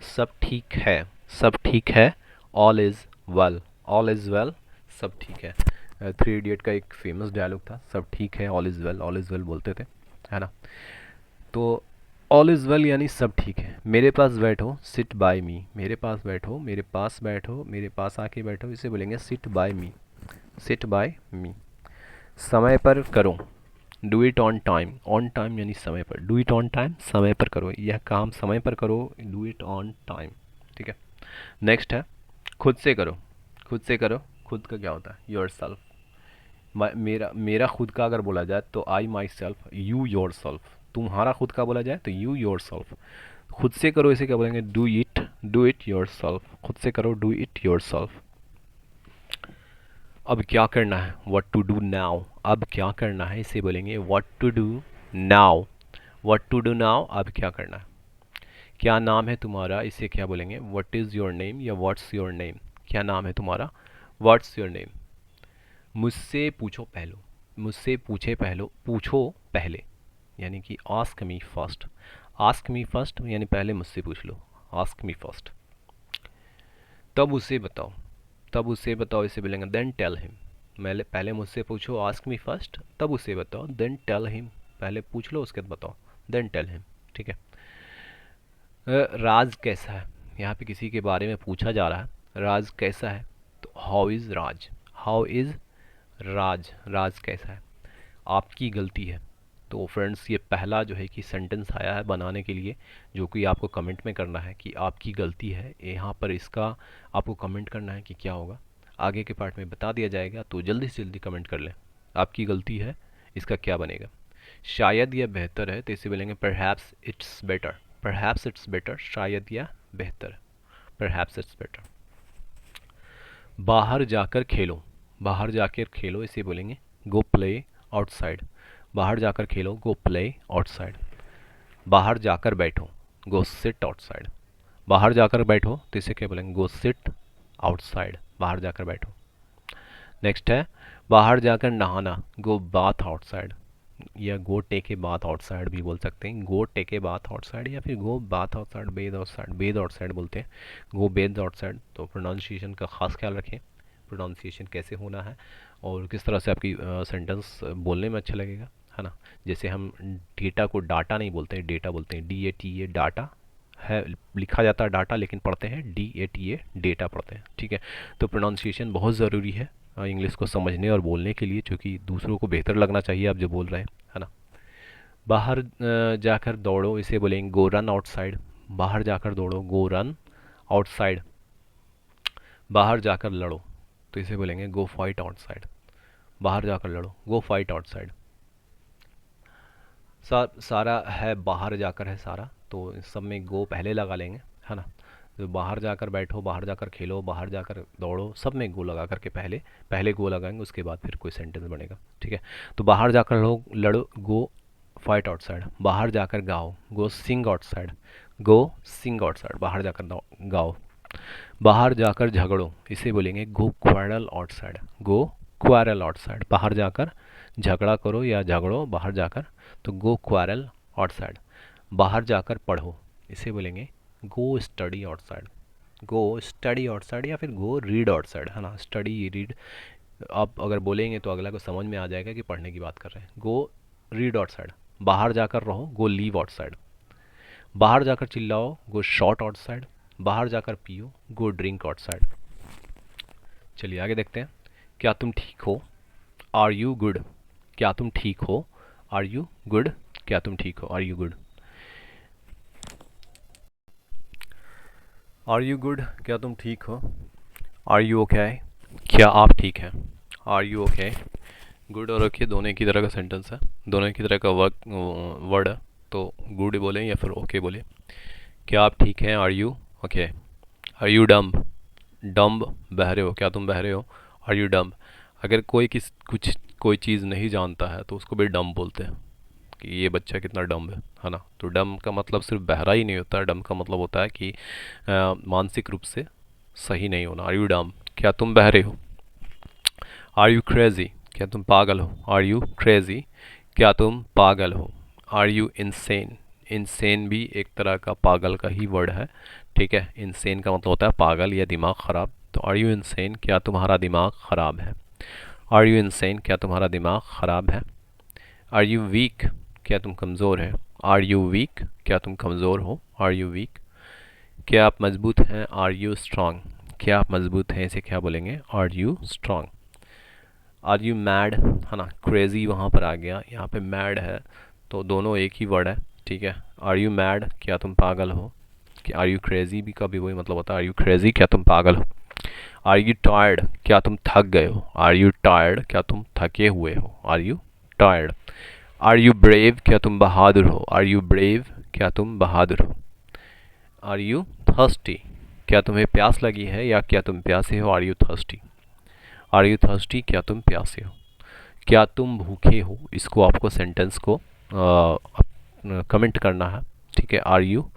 सब ठीक है। सब ठीक है, all is well. All is well, सब ठीक है। थ्री इडियट का एक फेमस डायलॉग था, सब ठीक है, all is well. All is well बोलते थे, है ना। तो ऑल इज़ वेल यानी सब ठीक है। मेरे पास बैठो, सिट बाय मी। मेरे पास बैठो, मेरे पास बैठो, मेरे पास आके बैठो, इसे बोलेंगे sit by me. Sit by me. समय पर करो, do it on time. On time यानी समय पर। डू इट ऑन टाइम, समय पर करो, यह काम समय पर करो। Do it on time. ठीक है। नेक्स्ट है खुद से करो। खुद से करो, खुद का क्या होता है? Yourself. मेरा मेरा खुद का अगर बोला जाए तो I myself, you yourself. तुम्हारा खुद का बोला जाए तो यू योर सेल्फ। खुद से करो, इसे क्या बोलेंगे? Do it your self. खुद से करो, डू इट योर सेल्फ। अब क्या करना है? What to do now. अब क्या करना है, इसे बोलेंगे what to do now. What to do now, अब क्या करना है। क्या नाम है तुम्हारा, इसे क्या बोलेंगे? व्हाट इज़ योर नेम या व्हाट्स योर नेम। क्या नाम है तुम्हारा, व्हाट्स योर नेम। मुझसे पूछो पहलो। मुझसे पूछे पहलो, पूछो पहले, यानी कि ask me first. Ask me first यानी पहले मुझसे पूछ लो। Ask me first. तब उसे बताओ। तब उसे बताओ, इसे बोलेंगे देन टेल हिम। पहले मुझसे पूछो, आस्क मी फर्स्ट, तब उसे बताओ, देन टेल हिम। पहले पूछ लो, उसके बाद बताओ, देन टेल हिम। ठीक है। राज कैसा है, यहाँ पे किसी के बारे में पूछा जा रहा है। राज कैसा है, तो how is Raj. How is Raj, Raj कैसा है। आपकी गलती है। तो फ्रेंड्स ये पहला जो है कि सेंटेंस आया है बनाने के लिए, जो कि आपको कमेंट में करना है कि आपकी गलती है। यहाँ पर इसका आपको कमेंट करना है कि क्या होगा। आगे के पार्ट में बता दिया जाएगा, तो जल्दी से जल्दी कमेंट कर लें। आपकी गलती है, इसका क्या बनेगा। शायद यह बेहतर है, तो इसे बोलेंगे perhaps it's better. Perhaps it's better, शायद यह बेहतर। Perhaps it's better. बाहर जाकर खेलो। बाहर जाकर खेलो, इसे बोलेंगे गो प्ले आउटसाइड। बाहर जाकर खेलो, गो प्ले आउटसाइड। बाहर जाकर बैठो, गो सिट आउटसाइड। बाहर जाकर बैठो, तो इसे क्या बोलेंगे? Go sit outside. बाहर जाकर बैठो। नेक्स्ट है बाहर जाकर नहाना, गो बाथ आउटसाइड, या go take a bath outside भी बोल सकते हैं। Go take a bath outside या फिर go bath outside, bathe outside. Bathe outside बोलते हैं, गो बेद आउटसाइड। तो प्रोनाउंसिएशन का खास ख्याल रखें, प्रोनाउंसिएशन कैसे होना है और किस तरह से आपकी सेंटेंस बोलने में अच्छा लगेगा, है ना। जैसे हम डेटा को डाटा नहीं बोलते हैं, डेटा बोलते हैं। DATA डाटा है, लिखा जाता है डाटा, लेकिन पढ़ते हैं DATA डेटा पढ़ते हैं। ठीक है। तो प्रोनाउंसिएशन बहुत ज़रूरी है इंग्लिश को समझने और बोलने के लिए, क्योंकि दूसरों को बेहतर लगना चाहिए आप जो बोल रहे हैं, है ना। बाहर जाकर दौड़ो, इसे बोलेंगे गो रन आउटसाइड। बाहर जाकर दौड़ो, गो रन आउटसाइड। बाहर जाकर लड़ो तो इसे बोलेंगे गो फाइट आउटसाइड। बाहर जाकर लड़ो, गो फाइट आउटसाइड। सारा है बाहर जाकर है सारा, तो इस सब में गो पहले लगा लेंगे, है ना। तो बाहर जाकर बैठो, बाहर जाकर खेलो, बाहर जाकर दौड़ो, सब में गो लगा करके पहले पहले गो लगाएंगे, उसके बाद फिर कोई सेंटेंस बनेगा, ठीक है। तो बाहर जाकर लड़ो, गो फाइट आउटसाइड। बाहर जाकर गाओ, गो सिंग आउटसाइड। गो सिंग आउटसाइड, बाहर जाकर गाओ। बाहर जाकर झगड़ो, इसे बोलेंगे गो क्वारल आउटसाइड। गो क्वारल आउटसाइड, बाहर जाकर झगड़ा करो या झगड़ो बाहर जाकर, तो गो क्वारल आउटसाइड। बाहर जाकर पढ़ो, इसे बोलेंगे गो स्टडी आउटसाइड। गो स्टडी आउटसाइड या फिर गो रीड आउटसाइड, है ना। स्टडी रीड आप अगर बोलेंगे तो अगला को समझ में आ जाएगा कि पढ़ने की बात कर रहे हैं। गो रीड आउटसाइड। बाहर जाकर रहो, गो लीव आउटसाइड। बाहर जाकर चिल्लाओ, गो शॉट आउटसाइड। बाहर जाकर पियो, गो ड्रिंक आउटसाइड। चलिए आगे देखते हैं। क्या तुम ठीक हो, आर यू गुड। क्या तुम ठीक हो, आर यू गुड। क्या तुम ठीक हो, are you good. Are you good, क्या तुम ठीक हो। आर यू ओके, क्या आप ठीक हैं। Are you okay. गुड और ओके दोनों एक ही तरह का सेंटेंस है, दोनों एक ही तरह का वर्ड है, तो गुड बोलें या फिर ओके बोलें। क्या आप ठीक हैं, are you okay. Are you dumb, dumb बहरे हो, क्या तुम बहरे हो। आर यू डम्ब, अगर कोई चीज़ नहीं जानता है तो उसको भी डम्ब बोलते हैं कि ये बच्चा कितना डम्ब है ना। तो डम्ब का मतलब सिर्फ बहरा ही नहीं होता, डम्ब का मतलब होता है कि मानसिक रूप से सही नहीं होना। आर यू डम्ब, क्या तुम बहरे हो। आर यू क्रेजी, क्या तुम पागल हो। आर यू क्रेजी, क्या तुम पागल हो। आर यू इंसेन, इंसेन भी एक तरह का पागल का ही वर्ड है, ठीक है। इंसेन का मतलब होता है पागल या दिमाग ख़राब, तो आर यू इंसेन, क्या तुम्हारा दिमाग ख़राब है। आर यू इंसेन, क्या तुम्हारा दिमाग ख़राब है। आर यू वीक, क्या तुम कमज़ोर है। आर यू वीक, क्या तुम कमज़ोर हो। आर यू वीक, क्या आप मजबूत हैं। आर यू स्ट्रांग, क्या आप मजबूत हैं, इसे क्या बोलेंगे, are you strong. Are you mad, है ना, क्रेजी वहाँ पर आ गया, यहाँ पे मैड है, तो दोनों एक ही वर्ड है, ठीक है। आर यू मैड, क्या तुम पागल हो। कि आर यू क्रेजी भी का भी वही मतलब होता है, आर यू क्रेजी, क्या तुम पागल हो। आर यू टायर्ड, क्या तुम थक गए हो। आर यू टायर्ड, क्या तुम थके हुए हो। Are you tired. Are you brave, क्या तुम बहादुर हो। आर यू ब्रेव, क्या तुम बहादुर हो। आर यू थर्स्टी, क्या तुम्हें प्यास लगी है या क्या तुम प्यासे हो। Are you thirsty. Are you thirsty, क्या तुम प्यासे हो। क्या तुम भूखे हो, इसको आपको सेंटेंस को कमेंट करना है, ठीक है। आर यू,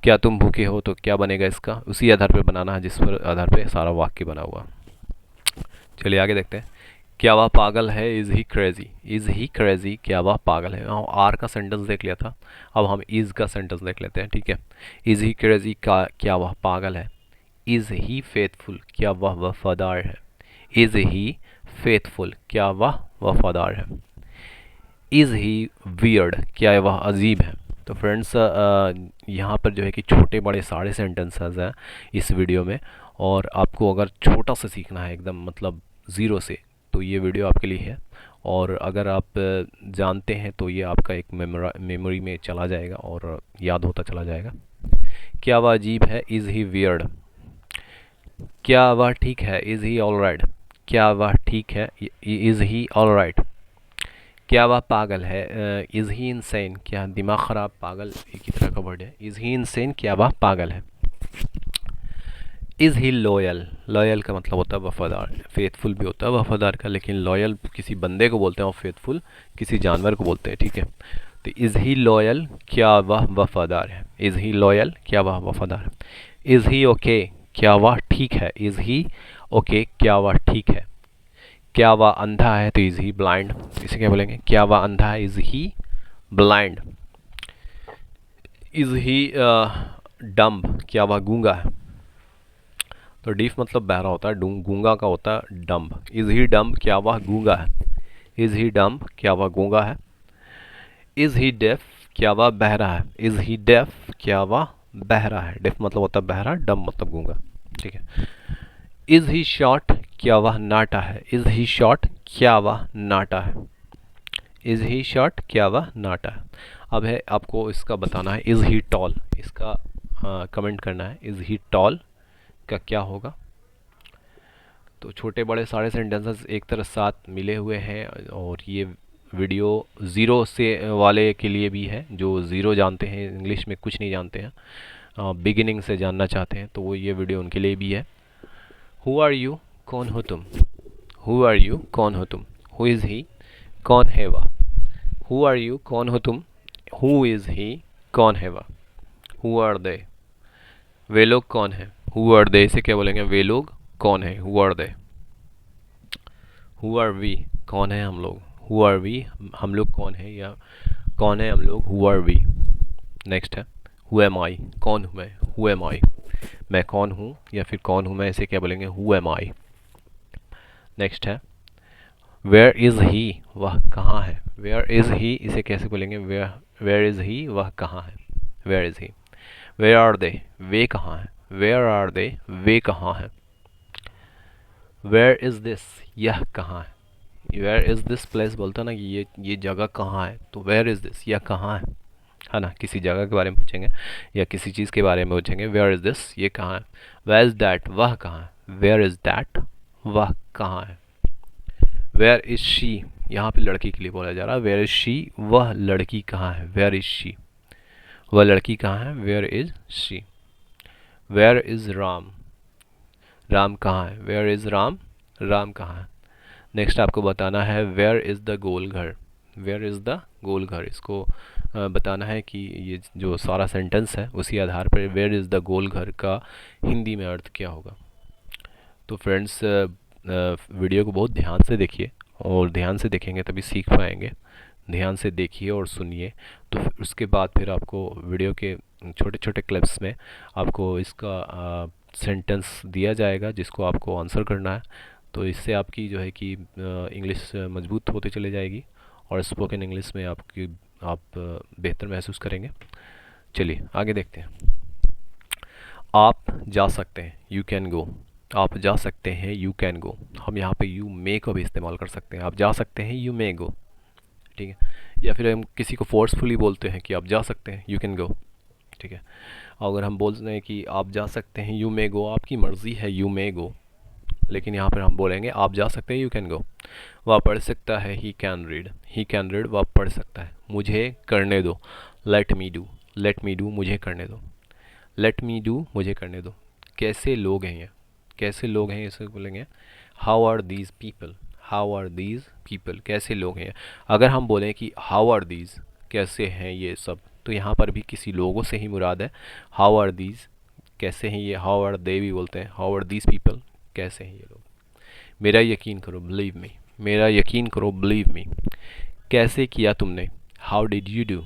क्या तुम भूखे हो, तो क्या बनेगा इसका, उसी आधार पे बनाना है जिस पर आधार पे सारा वाक्य बना हुआ। चलिए आगे देखते हैं। क्या वह पागल है, is he crazy. Is he crazy, क्या वह पागल है। आर का सेंटेंस देख लिया था, अब हम इज़ का सेंटेंस देख लेते हैं, ठीक है। इज़ ही क्रेजी, का क्या वह पागल है। इज़ ही फेथफुल, क्या वह वफादार है। इज़ ही फेथफुल, क्या वह वफादार है। इज़ ही वियर्ड, क्या वह अजीब है। तो फ्रेंड्स यहाँ पर जो है कि छोटे बड़े सारे सेंटेंसेस हैं इस वीडियो में, और आपको अगर छोटा सा सीखना है एकदम मतलब ज़ीरो से, तो ये वीडियो आपके लिए है। और अगर आप जानते हैं तो ये आपका एक मेमोरी में चला जाएगा और याद होता चला जाएगा। क्या वह अजीब है, इज़ ही वियर्ड। क्या वह ठीक है, इज़ ही ऑलराइट। क्या वह ठीक है, इज़ ही ऑलराइट। क्या वह पागल है, इज़ ही इंसेन, क्या दिमाग ख़राब पागल एक ही तरह का वर्ड है। इज़ ही इंसेन, क्या वह पागल है। इज़ ही लॉयल, लॉयल का मतलब होता है वफादार, फेथफुल भी होता है वफादार का, लेकिन लॉयल किसी बंदे को बोलते हैं और फेथफुल किसी जानवर को बोलते हैं, ठीक है। तो इज़ ही लॉयल, क्या वह वफादार है। इज़ ही लॉयल, क्या वह वफादार है। इज़ ही ओके, क्या वह ठीक है। इज़ ही ओके, क्या वह ठीक है। क्या वह अंधा है, तो इज़ ही ब्लाइंड, इसे क्या बोलेंगे, क्या वह अंधा है, is he blind. Is he dumb, क्या वह गूंगा है। तो डीफ मतलब बहरा होता है, गूंगा का होता है डम्ब। इज़ ही डम्ब, क्या वह गूंगा है। इज़ ही डम्ब, क्या वह गूंगा है। इज़ ही डेफ, क्या वह बहरा है। इज़ ही डेफ, क्या वह बहरा है। डेफ मतलब होता है बहरा, डम्ब मतलब गूंगा, ठीक है। इज़ ही शॉर्ट, क्या वह नाटा है। इज़ ही शॉर्ट, क्या वह नाटा है। इज़ ही शॉर्ट, क्या वह नाटा है। अब है आपको इसका बताना है इज़ ही टॉल, इसका कमेंट करना है इज़ ही टॉल का क्या होगा। तो छोटे बड़े सारे सेंटेंसेस एक तरह साथ मिले हुए हैं और ये वीडियो ज़ीरो से वाले के लिए भी है, जो ज़ीरो जानते हैं, इंग्लिश में कुछ नहीं जानते हैं, बिगिनिंग से जानना चाहते हैं, तो वो ये वीडियो उनके लिए भी है। हु आर यू, कौन हो तुम। हु आर यू, कौन हो तुम। हु इज़ ही, कौन है वह। हु आर यू, कौन हो तुम। हु इज़ ही, कौन है वह। हु आर दे, वे लोग कौन हैं। हु आर दे से क्या बोलेंगे, वे लोग कौन है। Who are they. Who are we, कौन है हम लोग। हु आर वी, हम लोग कौन है या कौन है हम लोग। Who are we. नेक्स्ट है हु एम आई, कौन हूँ मैं। हु एम आई, मैं कौन हूँ या फिर कौन हूँ मैं, इसे क्या बोलेंगे, हु एम आई। नेक्स्ट है वेयर इज़ ही, वह कहाँ है। वेयर इज़ ही, इसे कैसे बोलेंगे, वेयर इज़ ही, वह कहाँ है। Where is he. Where are they, वे कहाँ हैं। वेयर आर दे, वे कहाँ हैं। वेयर इज़ दिस, यह कहाँ है। वेयर इज़ दिस प्लेस बोलता ना कि ये जगह कहाँ है, तो वेयर इज़ दिस, यह कहाँ है ना। किसी जगह के बारे में पूछेंगे या किसी चीज़ के बारे में पूछेंगे, वेयर इज़ दिस, ये कहाँ है। वेयर इज़ दैट, वह कहाँ है। वेयर इज़ दैट, वह कहाँ है। वेयर इज़ शी, यहाँ पे लड़की के लिए बोला जा रहा है। वेयर इज़ शी, वह लड़की कहाँ है। वेयर इज़ शी, वह लड़की कहाँ है। Where is she. Where is Ram, Ram कहाँ है। वेयर इज़ राम, राम कहाँ है। नेक्स्ट आपको बताना है वेयर इज़ द गोल घर। वेयर इज़ द गोल घर, इसको बताना है कि ये जो सारा सेंटेंस है उसी आधार पर वेयर इज़ द गोल घर का हिंदी में अर्थ क्या होगा। तो फ्रेंड्स वीडियो को बहुत ध्यान से देखिए, और ध्यान से देखेंगे तभी सीख पाएंगे। ध्यान से देखिए और सुनिए, तो उसके बाद फिर आपको वीडियो के छोटे छोटे क्लिप्स में आपको इसका सेंटेंस दिया जाएगा जिसको आपको आंसर करना है। तो इससे आपकी जो है कि इंग्लिश मजबूत होते चले जाएगी और स्पोकन इंग्लिश में आप बेहतर महसूस करेंगे। चलिए आगे देखते हैं। आप जा सकते हैं, यू कैन गो। आप जा सकते हैं, यू कैन गो। हम यहाँ पे यू मे का भी इस्तेमाल कर सकते हैं। आप जा सकते हैं, यू मे गो, ठीक है। या फिर हम किसी को फोर्सफुली बोलते हैं कि आप जा सकते हैं, यू कैन गो, ठीक है। अगर हम बोल रहे हैं कि आप जा सकते हैं, यू मे गो, आपकी मर्ज़ी है, यू मे गो, लेकिन यहाँ पर हम बोलेंगे आप जा सकते हैं, यू कैन गो। वह पढ़ सकता है, he can read. He can read, वह पढ़ सकता है। मुझे करने दो, let me do. Let me do, मुझे करने दो। लेट मी डू, मुझे करने दो। कैसे लोग हैं ये, कैसे लोग हैं इसे बोलेंगे how are these people. How are these people, कैसे लोग हैं। अगर हम बोलें कि हाउ आर दीज, कैसे हैं ये सब, तो यहाँ पर भी किसी लोगों से ही मुराद है। हाउ आर दीज, कैसे हैं ये। हाउ आर दे भी बोलते हैं। हाउ आर दीज पीपल, कैसे हैं ये लोग। मेरा यकीन करो, बिलीव मी। मेरा यकीन करो, बिलीव मी। कैसे किया तुमने, how did you do.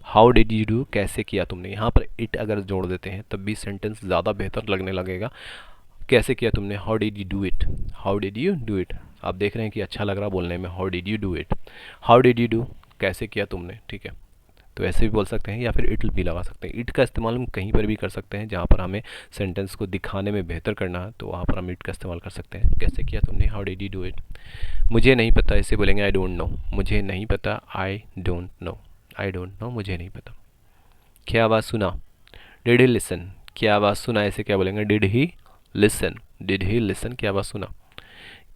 How did you do, कैसे किया तुमने। यहाँ पर इट अगर जोड़ देते हैं तब भी सेंटेंस ज़्यादा बेहतर लगने लगेगा। कैसे किया तुमने, how did you do it. How did you do it, आप देख रहे हैं कि अच्छा लग रहा बोलने में। How did you do it, how did you do, कैसे किया तुमने, ठीक है। तो ऐसे भी बोल सकते हैं या फिर इट भी लगा सकते हैं। इट का इस्तेमाल हम कहीं पर भी कर सकते हैं जहाँ पर हमें सेंटेंस को दिखाने में बेहतर करना है, तो वहाँ पर हम इट का इस्तेमाल कर सकते हैं। कैसे किया तुमने, how did you do it. मुझे नहीं पता, इसे बोलेंगे आई डोंट नो। मुझे नहीं पता, I don't know. I don't know, मुझे नहीं पता। क्या आवाज़ सुना, डिड ही लिसन। क्या आवाज़ सुना, इसे क्या बोलेंगे, did he listen. Did he listen, क्या आवाज़ सुना।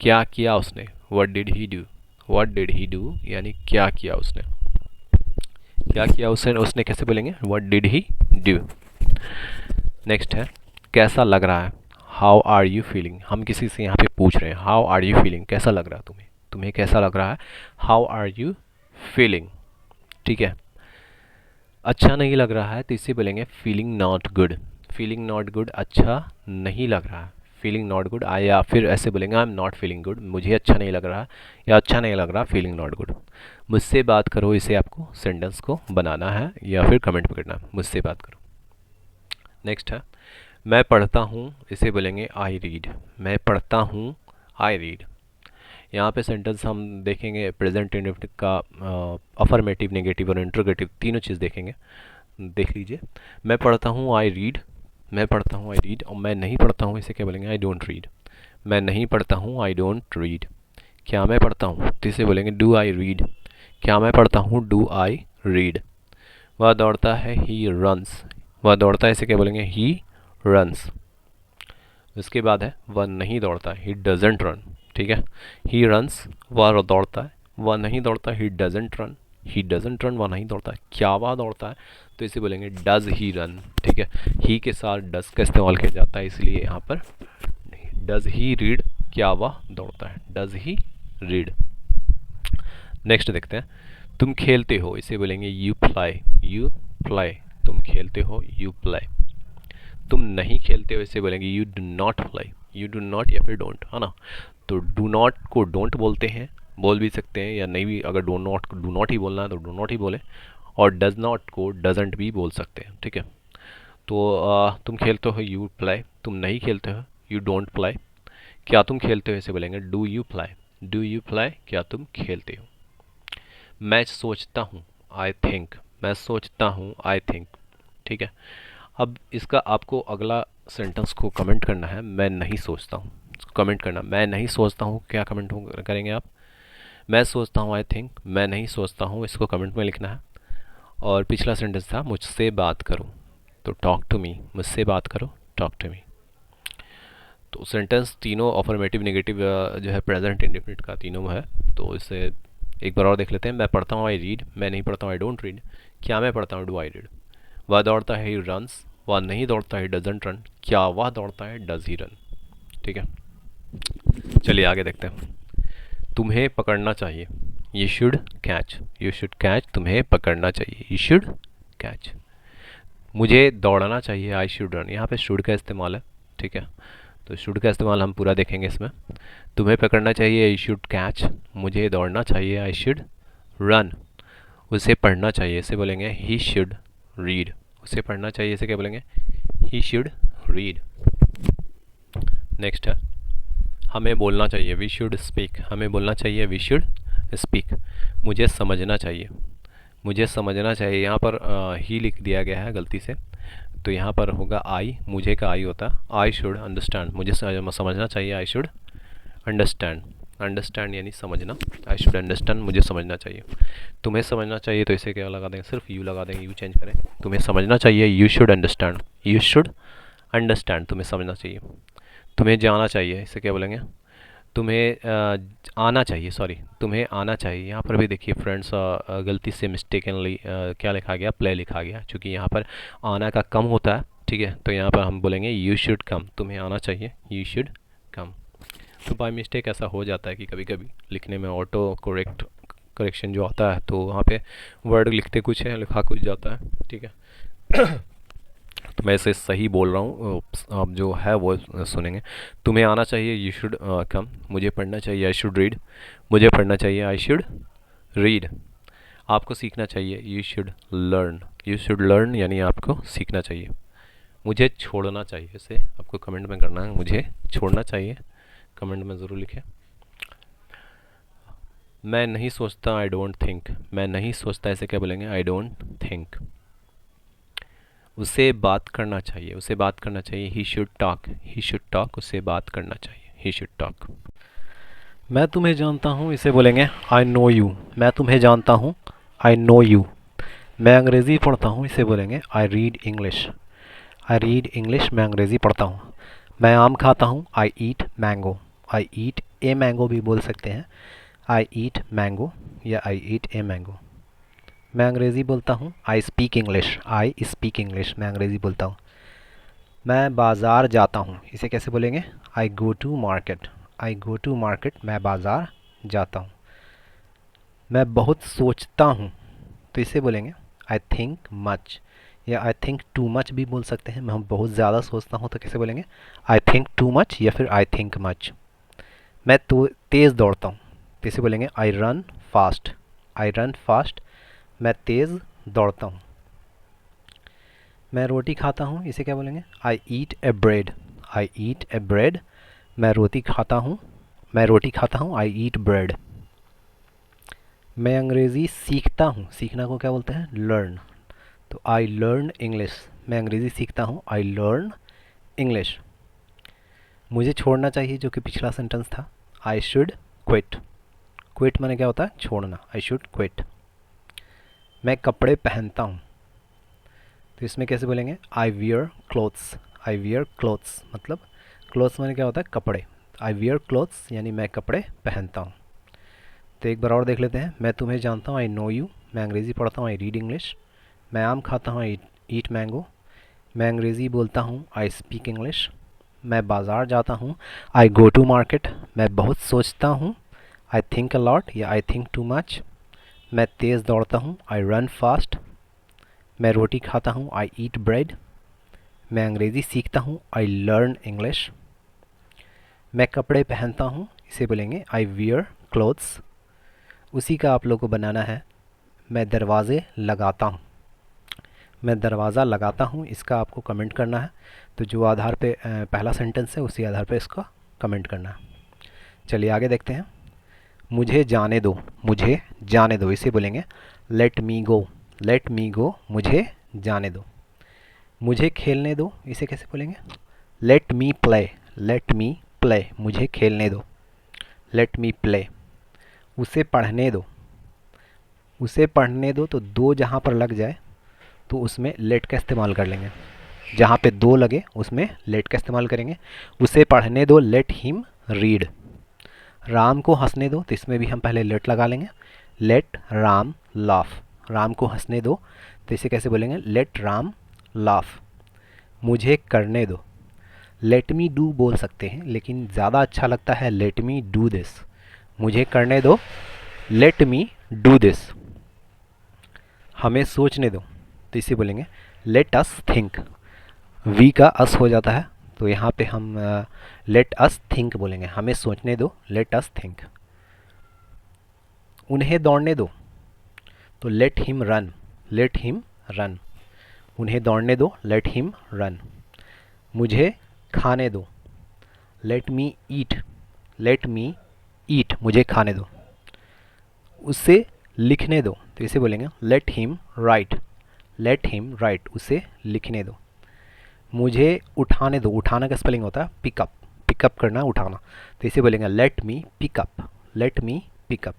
क्या किया उसने, what did he do. What did he do, यानी क्या किया उसने। क्या किया उसने, उसने कैसे बोलेंगे, what did he do. Next है कैसा लग रहा है, हाउ आर यू फीलिंग। हम किसी से यहाँ पे पूछ रहे हैं हाउ आर यू फीलिंग, कैसा लग रहा है तुम्हें, तुम्हें कैसा लग रहा है, हाउ आर यू फीलिंग, ठीक है। अच्छा नहीं लग रहा है तो इसे बोलेंगे feeling not good. Feeling not good, अच्छा नहीं लग रहा है, फीलिंग नॉट गुड। या फिर ऐसे बोलेंगे I am not feeling good, मुझे अच्छा नहीं लग रहा या अच्छा नहीं लग रहा, फीलिंग नॉट गुड। मुझसे बात करो, इसे आपको सेंटेंस को बनाना है या फिर कमेंट में करना है, मुझसे बात करो। नेक्स्ट है मैं पढ़ता हूँ, इसे बोलेंगे आई रीड। मैं पढ़ता हूँ, आई रीड। यहाँ पे सेंटेंस हम देखेंगे प्रेजेंट इंडेफिनिट का अफर्मेटिव, नेगेटिव और इंट्रोगेटिव तीनों चीज़ देखेंगे। देख लीजिए, मैं पढ़ता हूँ, आई रीड। मैं पढ़ता हूँ, आई रीड। और मैं नहीं पढ़ता हूँ, इसे क्या बोलेंगे, आई डोंट रीड। मैं नहीं पढ़ता हूँ, आई डोंट रीड। क्या मैं पढ़ता हूँ, तो इसे बोलेंगे डू आई रीड। क्या मैं पढ़ता हूँ? Do I read. वह दौड़ता है, ही रन्स। वह दौड़ता है, इसे क्या बोलेंगे? He runs. उसके बाद है वह नहीं दौड़ता, ही डजेंट रन। ठीक है, ही रन्स, वह दौड़ता है। वह नहीं दौड़ता, he doesn't run. He doesn't run, वह नहीं दौड़ता है। क्या वह दौड़ता है? तो इसे बोलेंगे डज ही रन। ठीक है, ही के साथ डज का इस्तेमाल किया जाता है, इसलिए यहाँ पर डज ही रीड, क्या वह दौड़ता है? Does he read. नेक्स्ट देखते हैं, तुम खेलते हो, इसे बोलेंगे यू प्लाई। यू प्लाई, तुम खेलते हो, यू प्लाई। तुम नहीं खेलते हो, इसे बोलेंगे you do not ply. You do not या फिर डोंट, है ना? तो डू नॉट को डोंट बोलते हैं, बोल भी सकते हैं, या नहीं भी, अगर डू नॉट ही बोलना है तो डू नॉट ही बोले। और डज नॉट को डजेंट भी बोल सकते हैं। ठीक है, तो तुम खेलते हो, यू प्लाई। तुम नहीं खेलते हो, यू डोंट प्लाई। क्या तुम खेलते हो, इसे बोलेंगे do you ply. Do you ply, क्या तुम खेलते हो? मैं सोचता हूँ, आई थिंक। मैं सोचता हूँ, आई थिंक। ठीक है, अब इसका आपको अगला सेंटेंस को कमेंट करना है, मैं नहीं सोचता हूँ। कमेंट करना, मैं नहीं सोचता हूँ, क्या कमेंट करेंगे आप? मैं सोचता हूँ, आई थिंक। मैं नहीं सोचता हूँ, इसको कमेंट में लिखना है। और पिछला सेंटेंस था मुझसे बात करो, तो टॉक टू मी। मुझसे बात करो, टॉक टू मी। तो सेंटेंस तीनों अफर्मेटिव, नेगेटिव, जो है प्रेजेंट इंडेफिनिट का तीनों है। तो इसे एक बार और देख लेते हैं। मैं पढ़ता हूँ, आई रीड। मैं नहीं पढ़ता हूँ, आई डोंट रीड। क्या मैं पढ़ता हूँ? Do I read. वह दौड़ता है, ही रन्स। वह नहीं दौड़ता है, डजंट रन। क्या वह दौड़ता है? Does he run. ठीक है, चलिए आगे देखते हैं। तुम्हें पकड़ना चाहिए, you should catch. You should catch, तुम्हें पकड़ना चाहिए, यू शुड कैच। मुझे दौड़ना चाहिए, आई शुड रन। यहाँ पे शुड का इस्तेमाल है। ठीक है, तो शुड का इस्तेमाल हम पूरा देखेंगे इसमें। तुम्हें पकड़ना चाहिए, यू शुड कैच। मुझे दौड़ना चाहिए, आई शुड रन। उसे पढ़ना चाहिए, इसे बोलेंगे ही शुड रीड। उसे पढ़ना चाहिए, इसे क्या बोलेंगे? He should read. नेक्स्ट है, हमें बोलना चाहिए, वी शुड स्पीक। हमें बोलना चाहिए, वी शुड स्पीक। मुझे समझना चाहिए, मुझे समझना चाहिए। यहाँ पर ही लिख दिया गया है गलती से, तो यहाँ पर होगा आई। मुझे का आई होता, आई शुड अंडरस्टैंड। मुझे समझना चाहिए, आई शुड अंडरस्टैंड। अंडरस्टैंड यानी समझना, आई शुड अंडरस्टैंड, मुझे समझना चाहिए। तुम्हें समझना चाहिए, तो इसे क्या लगा देंगे? सिर्फ यू लगा देंगे, यू चेंज करें। तुम्हें समझना चाहिए, you should understand. You should understand, तुम्हें समझना चाहिए। तुम्हें जाना चाहिए, इसे क्या बोलेंगे? तुम्हें आना चाहिए, सॉरी, तुम्हें आना चाहिए। यहाँ पर भी देखिए फ्रेंड्स, गलती से मिस्टेकनली क्या लिखा गया? प्ले लिखा गया, क्योंकि यहाँ पर आना का कम होता है। ठीक है, तो यहाँ पर हम बोलेंगे यू शुड कम। तुम्हें आना चाहिए, यू शुड कम। तो बाय मिस्टेक ऐसा हो जाता है कि कभी कभी लिखने में ऑटो करेक्शन जो आता है, तो वहाँ पे वर्ड लिखते कुछ है, लिखा कुछ जाता है। ठीक है, तो मैं इसे सही बोल रहा हूँ, आप जो है वो सुनेंगे। तुम्हें आना चाहिए, यू शुड कम। मुझे पढ़ना चाहिए, आई शुड रीड। मुझे पढ़ना चाहिए, आई शुड रीड। आपको सीखना चाहिए, you should learn. You should learn यानी आपको सीखना चाहिए। मुझे छोड़ना चाहिए, इसे आपको कमेंट में करना है, मुझे छोड़ना चाहिए, कमेंट में ज़रूर लिखें। मैं नहीं सोचता, आई डोंट थिंक। मैं नहीं सोचता, इसे क्या बोलेंगे? I don't think. उसे बात करना चाहिए, उसे बात करना चाहिए, he should talk. He should talk, उसे बात करना चाहिए, ही शुड टॉक। मैं तुम्हें जानता हूँ, इसे बोलेंगे आई नो यू। मैं तुम्हें जानता हूँ, आई नो यू। मैं अंग्रेज़ी पढ़ता हूँ, इसे बोलेंगे I read English. I read English, मैं अंग्रेज़ी पढ़ता हूँ। मैं आम खाता हूँ, आई ईट mango. I eat a mango भी बोल सकते हैं, आई ईट मैंगो या आई ईट ए मैंगो। मैं अंग्रेज़ी बोलता हूँ, I speak English. I speak English, मैं अंग्रेज़ी बोलता हूँ। मैं बाज़ार जाता हूँ, इसे कैसे बोलेंगे? I go to market. I go to market, मैं बाज़ार जाता हूँ। मैं बहुत सोचता हूँ, तो इसे बोलेंगे आई थिंक मच, या आई थिंक टू मच भी बोल सकते हैं। मैं बहुत ज़्यादा सोचता हूँ, तो कैसे बोलेंगे? आई थिंक टू मच या फिर आई थिंक मच। मैं तो तेज़ दौड़ता हूँ, तो इसे बोलेंगे I run fast. I run fast, मैं तेज़ दौड़ता हूँ। मैं रोटी खाता हूँ, इसे क्या बोलेंगे? आई ईट ए ब्रेड। आई ईट ए ब्रेड, मैं रोटी खाता हूँ, मैं रोटी खाता हूँ, आई ईट ब्रेड। मैं अंग्रेज़ी सीखता हूँ, सीखना को क्या बोलते हैं? लर्न। तो आई लर्न इंग्लिश, मैं अंग्रेज़ी सीखता हूँ, आई लर्न इंग्लिश। मुझे छोड़ना चाहिए, जो कि पिछला सेंटेंस था, आई शुड क्विट। क्विट माने क्या होता है, छोड़ना, आई शुड क्विट। मैं कपड़े पहनता हूँ, तो इसमें कैसे बोलेंगे, I wear clothes. I wear clothes मतलब क्लोथ्स माने क्या होता है, कपड़े। आई वियर क्लोथ्स यानी मैं कपड़े पहनता हूँ। तो एक बार और देख लेते हैं। मैं तुम्हें जानता हूँ, आई नो यू। मैं अंग्रेज़ी पढ़ता हूँ, आई रीड इंग्लिश। मैं आम खाता हूँ, आई ईट मैंगो। मैं अंग्रेज़ी बोलता हूँ, आई स्पीक इंग्लिश। मैं बाज़ार जाता हूँ, आई गो टू मार्केट। मैं बहुत सोचता हूँ, आई थिंक अ लॉट या आई थिंक टू मच। मैं तेज़ दौड़ता हूँ, आई रन फास्ट। मैं रोटी खाता हूँ, आई ईट ब्रेड। मैं अंग्रेज़ी सीखता हूँ, आई लर्न इंग्लिश। मैं कपड़े पहनता हूँ, इसे बोलेंगे आई वियर क्लोथ्स। उसी का आप लोग को बनाना है, मैं दरवाज़े लगाता हूँ। मैं दरवाज़ा लगाता हूँ, इसका आपको कमेंट करना है। तो जो आधार पे पहला सेंटेंस है उसी आधार पे इसका कमेंट करना है। चलिए आगे देखते हैं। मुझे जाने दो, मुझे जाने दो, इसे बोलेंगे लेट मी गो। लेट मी गो, मुझे जाने दो। मुझे खेलने दो, इसे कैसे बोलेंगे, let me play. Let me play, मुझे खेलने दो। Let me play. उसे पढ़ने दो। उसे पढ़ने दो, तो दो जहाँ पर लग जाए तो उसमें लेट का इस्तेमाल कर लेंगे। जहाँ पे दो लगे उसमें लेट का इस्तेमाल करेंगे। उसे पढ़ने दो, लेट हिम रीड। राम को हंसने दो, तो इसमें भी हम पहले लेट लगा लेंगे, लेट राम लाफ। राम को हंसने दो, तो इसे कैसे बोलेंगे, लेट राम लाफ। मुझे करने दो, लेट मी डू बोल सकते हैं, लेकिन ज़्यादा अच्छा लगता है लेट मी डू दिस। मुझे करने दो, लेट मी डू दिस। हमें सोचने दो, तो इसे बोलेंगे लेट अस थिंक। वी का अस हो जाता है, तो यहाँ पे हम लेट अस थिंक बोलेंगे। हमें सोचने दो, लेट अस थिंक। उन्हें दौड़ने दो, तो let him run. Let him run. उन्हें दौड़ने दो, लेट हिम रन। मुझे खाने दो, लेट मी ईट। लेट मी ईट, मुझे खाने दो। उसे लिखने दो, तो इसे बोलेंगे let him right. Let him right, उसे लिखने दो। मुझे उठाने दो, उठाना का स्पेलिंग होता है पिकअप। पिकअप करना, उठाना, तो इसे बोलेंगे let me pickup. Let me pickup.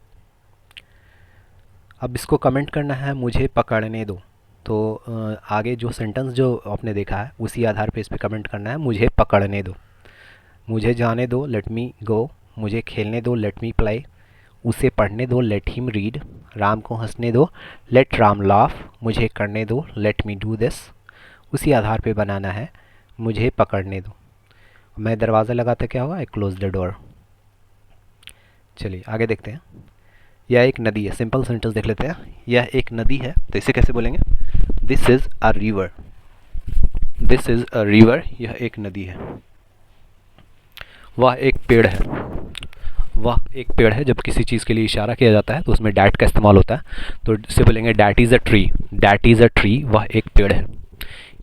अब इसको कमेंट करना है, मुझे पकड़ने दो। तो आगे जो सेंटेंस जो आपने देखा है उसी आधार पे इस पर कमेंट करना है, मुझे पकड़ने दो। मुझे जाने दो, लेट मी गो। मुझे खेलने दो, लेट मी प्ले। उसे पढ़ने दो, लेट हिम रीड। राम को हंसने दो, लेट राम लाफ। मुझे करने दो, लेट मी डू दिस। उसी आधार पे बनाना है, मुझे पकड़ने दो। मैं दरवाज़ा लगाता क्या होगा, आई क्लोज द डोर। चलिए आगे देखते हैं। यह एक नदी है, सिंपल सेंटेंस देख लेते हैं। यह एक नदी है, तो इसे कैसे बोलेंगे, this is a river. This is a river, यह एक नदी है। वह एक पेड़ है। वह एक पेड़ है, जब किसी चीज़ के लिए इशारा किया जाता है तो उसमें डैट का इस्तेमाल होता है, तो इसे बोलेंगे that is a tree. That is a tree, वह एक पेड़ है।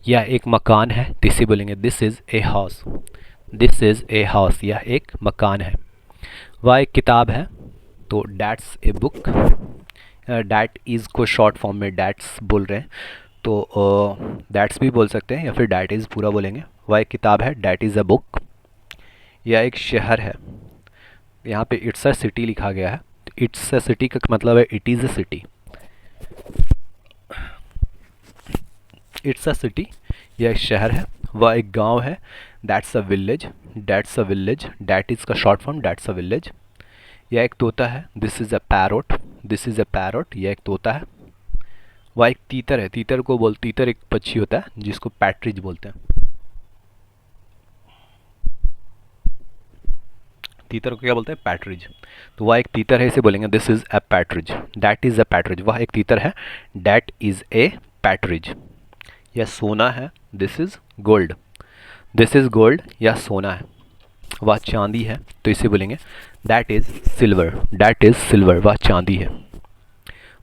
यह एक मकान है, तो इसे बोलेंगे this is a house. This is a house, यह एक मकान है। वह एक किताब है, तो that's a book. That is को शॉर्ट फॉर्म में डैट्स बोल रहे हैं, तो डैट्स भी बोल सकते हैं या फिर डैट इज़ पूरा बोलेंगे। वह एक किताब है, डैट इज़ अ बुक। यह एक शहर है, यहाँ पे इट्स अ सिटी लिखा गया है। इट्स अ सिटी का मतलब है it is a city. It's a city, यह एक शहर है। वह एक गांव है, that's a village. That's a village, that is का short form, that's a village. यह एक तोता है, this is a parrot. This is a parrot, यह एक तोता है। वह एक तीतर है, तीतर एक पक्षी होता है जिसको पैट्रिज बोलते हैं। तीतर को क्या बोलते हैं, पैट्रिज। तो वह एक तीतर है, इसे बोलेंगे this is a partridge. That is a partridge, वह एक तीतर है, दैट इज़ ए पैट्रिज। यह सोना है, this is gold. This is gold, यह सोना है। वह चांदी है, तो इसे बोलेंगे that is silver. That is silver, वह चांदी है।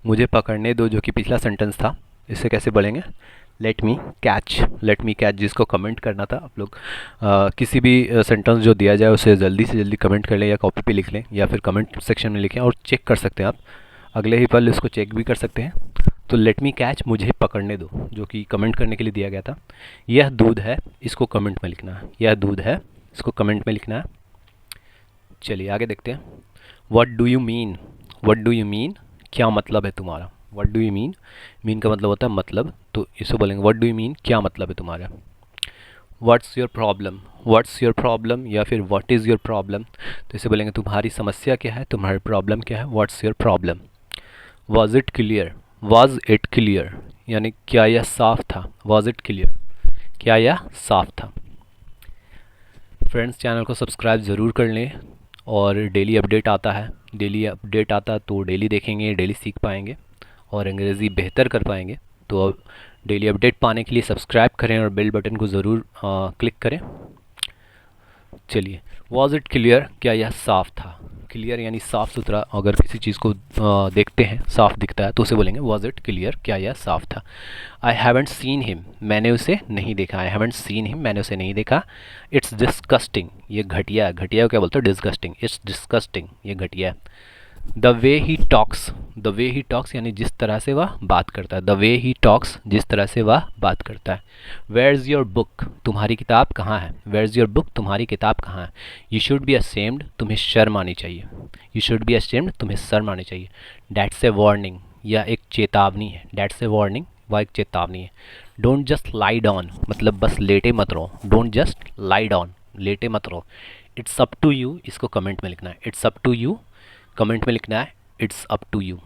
मुझे पकड़ने दो, जो कि पिछला सेंटेंस था, इसे कैसे बोलेंगे, let me catch. Let me catch, जिसको कमेंट करना था आप लोग किसी भी सेंटेंस जो दिया जाए उसे जल्दी से जल्दी कमेंट कर लें, या कॉपी पे लिख लें, या फिर कमेंट सेक्शन में लिखें और चेक कर सकते हैं आप। अगले ही पल इसको चेक भी कर सकते हैं। तो लेट मी कैच, मुझे पकड़ने दो, जो कि कमेंट करने के लिए दिया गया था। यह दूध है, इसको कमेंट में लिखना है। यह दूध है, इसको कमेंट में लिखना है। चलिए आगे देखते हैं। What do you mean, what do you mean, क्या मतलब है तुम्हारा। What do you mean, mean का मतलब होता है मतलब, तो इसे बोलेंगे व्हाट डू यू मीन, क्या मतलब है तुम्हारा। What's your problem, what's your problem या फिर व्हाट इज़ योर प्रॉब्लम, तो इसे बोलेंगे तुम्हारी समस्या क्या है, तुम्हारी प्रॉब्लम क्या है, what's your problem. Was it clear, was it clear यानी क्या यह साफ था, वॉज इट क्लियर क्या यह साफ था। फ्रेंड्स चैनल को सब्सक्राइब ज़रूर कर लें और डेली अपडेट आता है, डेली अपडेट आता है तो डेली देखेंगे, डेली सीख पाएंगे और अंग्रेज़ी बेहतर कर पाएंगे। तो अब डेली अपडेट पाने के लिए सब्सक्राइब करें और बेल बटन को ज़रूर क्लिक करें। चलिए, वॉज इट क्लियर क्या यह साफ़ था। क्लियर यानी साफ़ सुथरा, अगर किसी चीज़ को देखते हैं साफ़ दिखता है तो उसे बोलेंगे वॉज इट क्लियर क्या यह साफ़ था। आई हैवेंट सीन हिम, मैंने उसे नहीं देखा, आई हैवेंट सीन हिम मैंने उसे नहीं देखा। इट्स डिस्गस्टिंग, ये घटिया है, घटिया को क्या बोलते हो, डिस्गस्टिंग, इट्स डिस्गस्टिंग ये घटिया है। The way he talks, the way he talks यानी जिस तरह से वह बात करता है, द वे ही टॉक्स जिस तरह से वह बात करता है। वेयर इज़ योर बुक, तुम्हारी किताब कहाँ है, वेयर इज़ योर बुक तुम्हारी किताब कहाँ है। यू शुड बी असेम्ड, तुम्हें शर्म आनी चाहिए, यू शुड बी असेम्ड तुम्हें शर्म आनी चाहिए। डैट्स ए वार्निंग, यह एक चेतावनी है, डैट्स ए वार्निंग वह एक चेतावनी है। डोंट जस्ट लाई डाउन मतलब बस लेटे मत रहो, डोंट जस्ट लाई डाउन लेटे मत रहो। इट्स अप टू यू, इसको कमेंट में लिखना है, it's up to you comment में लिखना है, इट्स अप टू यू।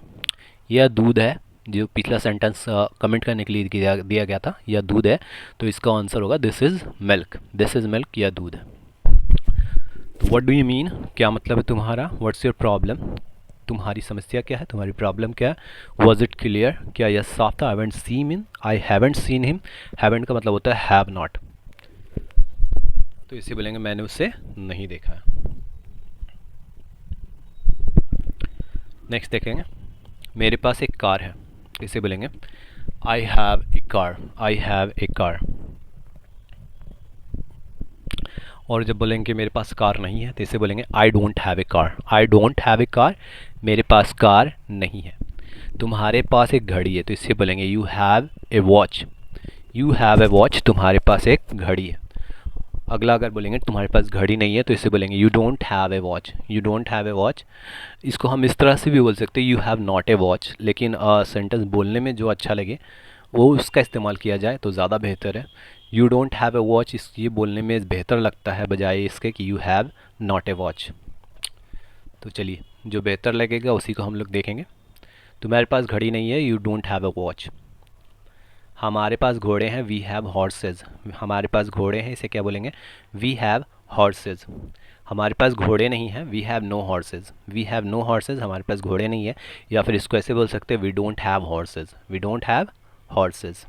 यह दूध है, जो पिछला सेंटेंस कमेंट करने के लिए दिया गया था, यह दूध है, तो इसका आंसर होगा this is milk, this is milk, यह दूध है। तो व्हाट डू यू मीन, क्या मतलब है तुम्हारा। व्हाट्स योर प्रॉब्लम, तुम्हारी समस्या क्या है, तुम्हारी प्रॉब्लम क्या है। वॉज इट क्लियर क्या यह साफ था। I haven't seen him, haven't का मतलब होता है हैव नॉट, तो इसे बोलेंगे मैंने उसे नहीं देखा है। नेक्स्ट देखेंगे, मेरे पास एक कार है, इसे बोलेंगे I have a car, I have a car. और जब बोलेंगे मेरे पास कार नहीं है तो इसे बोलेंगे I don't have a car, I don't have a car, मेरे पास कार नहीं है। तुम्हारे पास एक घड़ी है तो इसे बोलेंगे you have a watch, you have a watch, तुम्हारे पास एक घड़ी है। अगला अगर बोलेंगे तुम्हारे पास घड़ी नहीं है तो इसे बोलेंगे you don't have a watch, you don't have a watch. इसको हम इस तरह से भी बोल सकते हैं you have not a watch, लेकिन सेंटेंस बोलने में जो अच्छा लगे वो उसका इस्तेमाल किया जाए तो ज़्यादा बेहतर है। You don't have a watch इस ये बोलने में बेहतर लगता है बजाय इसके कि you have not a watch. तो चलिए, जो बेहतर लगेगा उसी को हम लोग देखेंगे। तुम्हारे पास घड़ी नहीं है, you don't have a watch. हमारे पास घोड़े हैं, वी हैव हॉर्सेज, हमारे पास घोड़े हैं, इसे क्या बोलेंगे वी हैव हॉर्सेज। हमारे पास घोड़े नहीं हैं, we have no horses, we have no horses, हमारे पास घोड़े नहीं है। या फिर इसको ऐसे बोल सकते हैं we don't have horses, we don't have horses,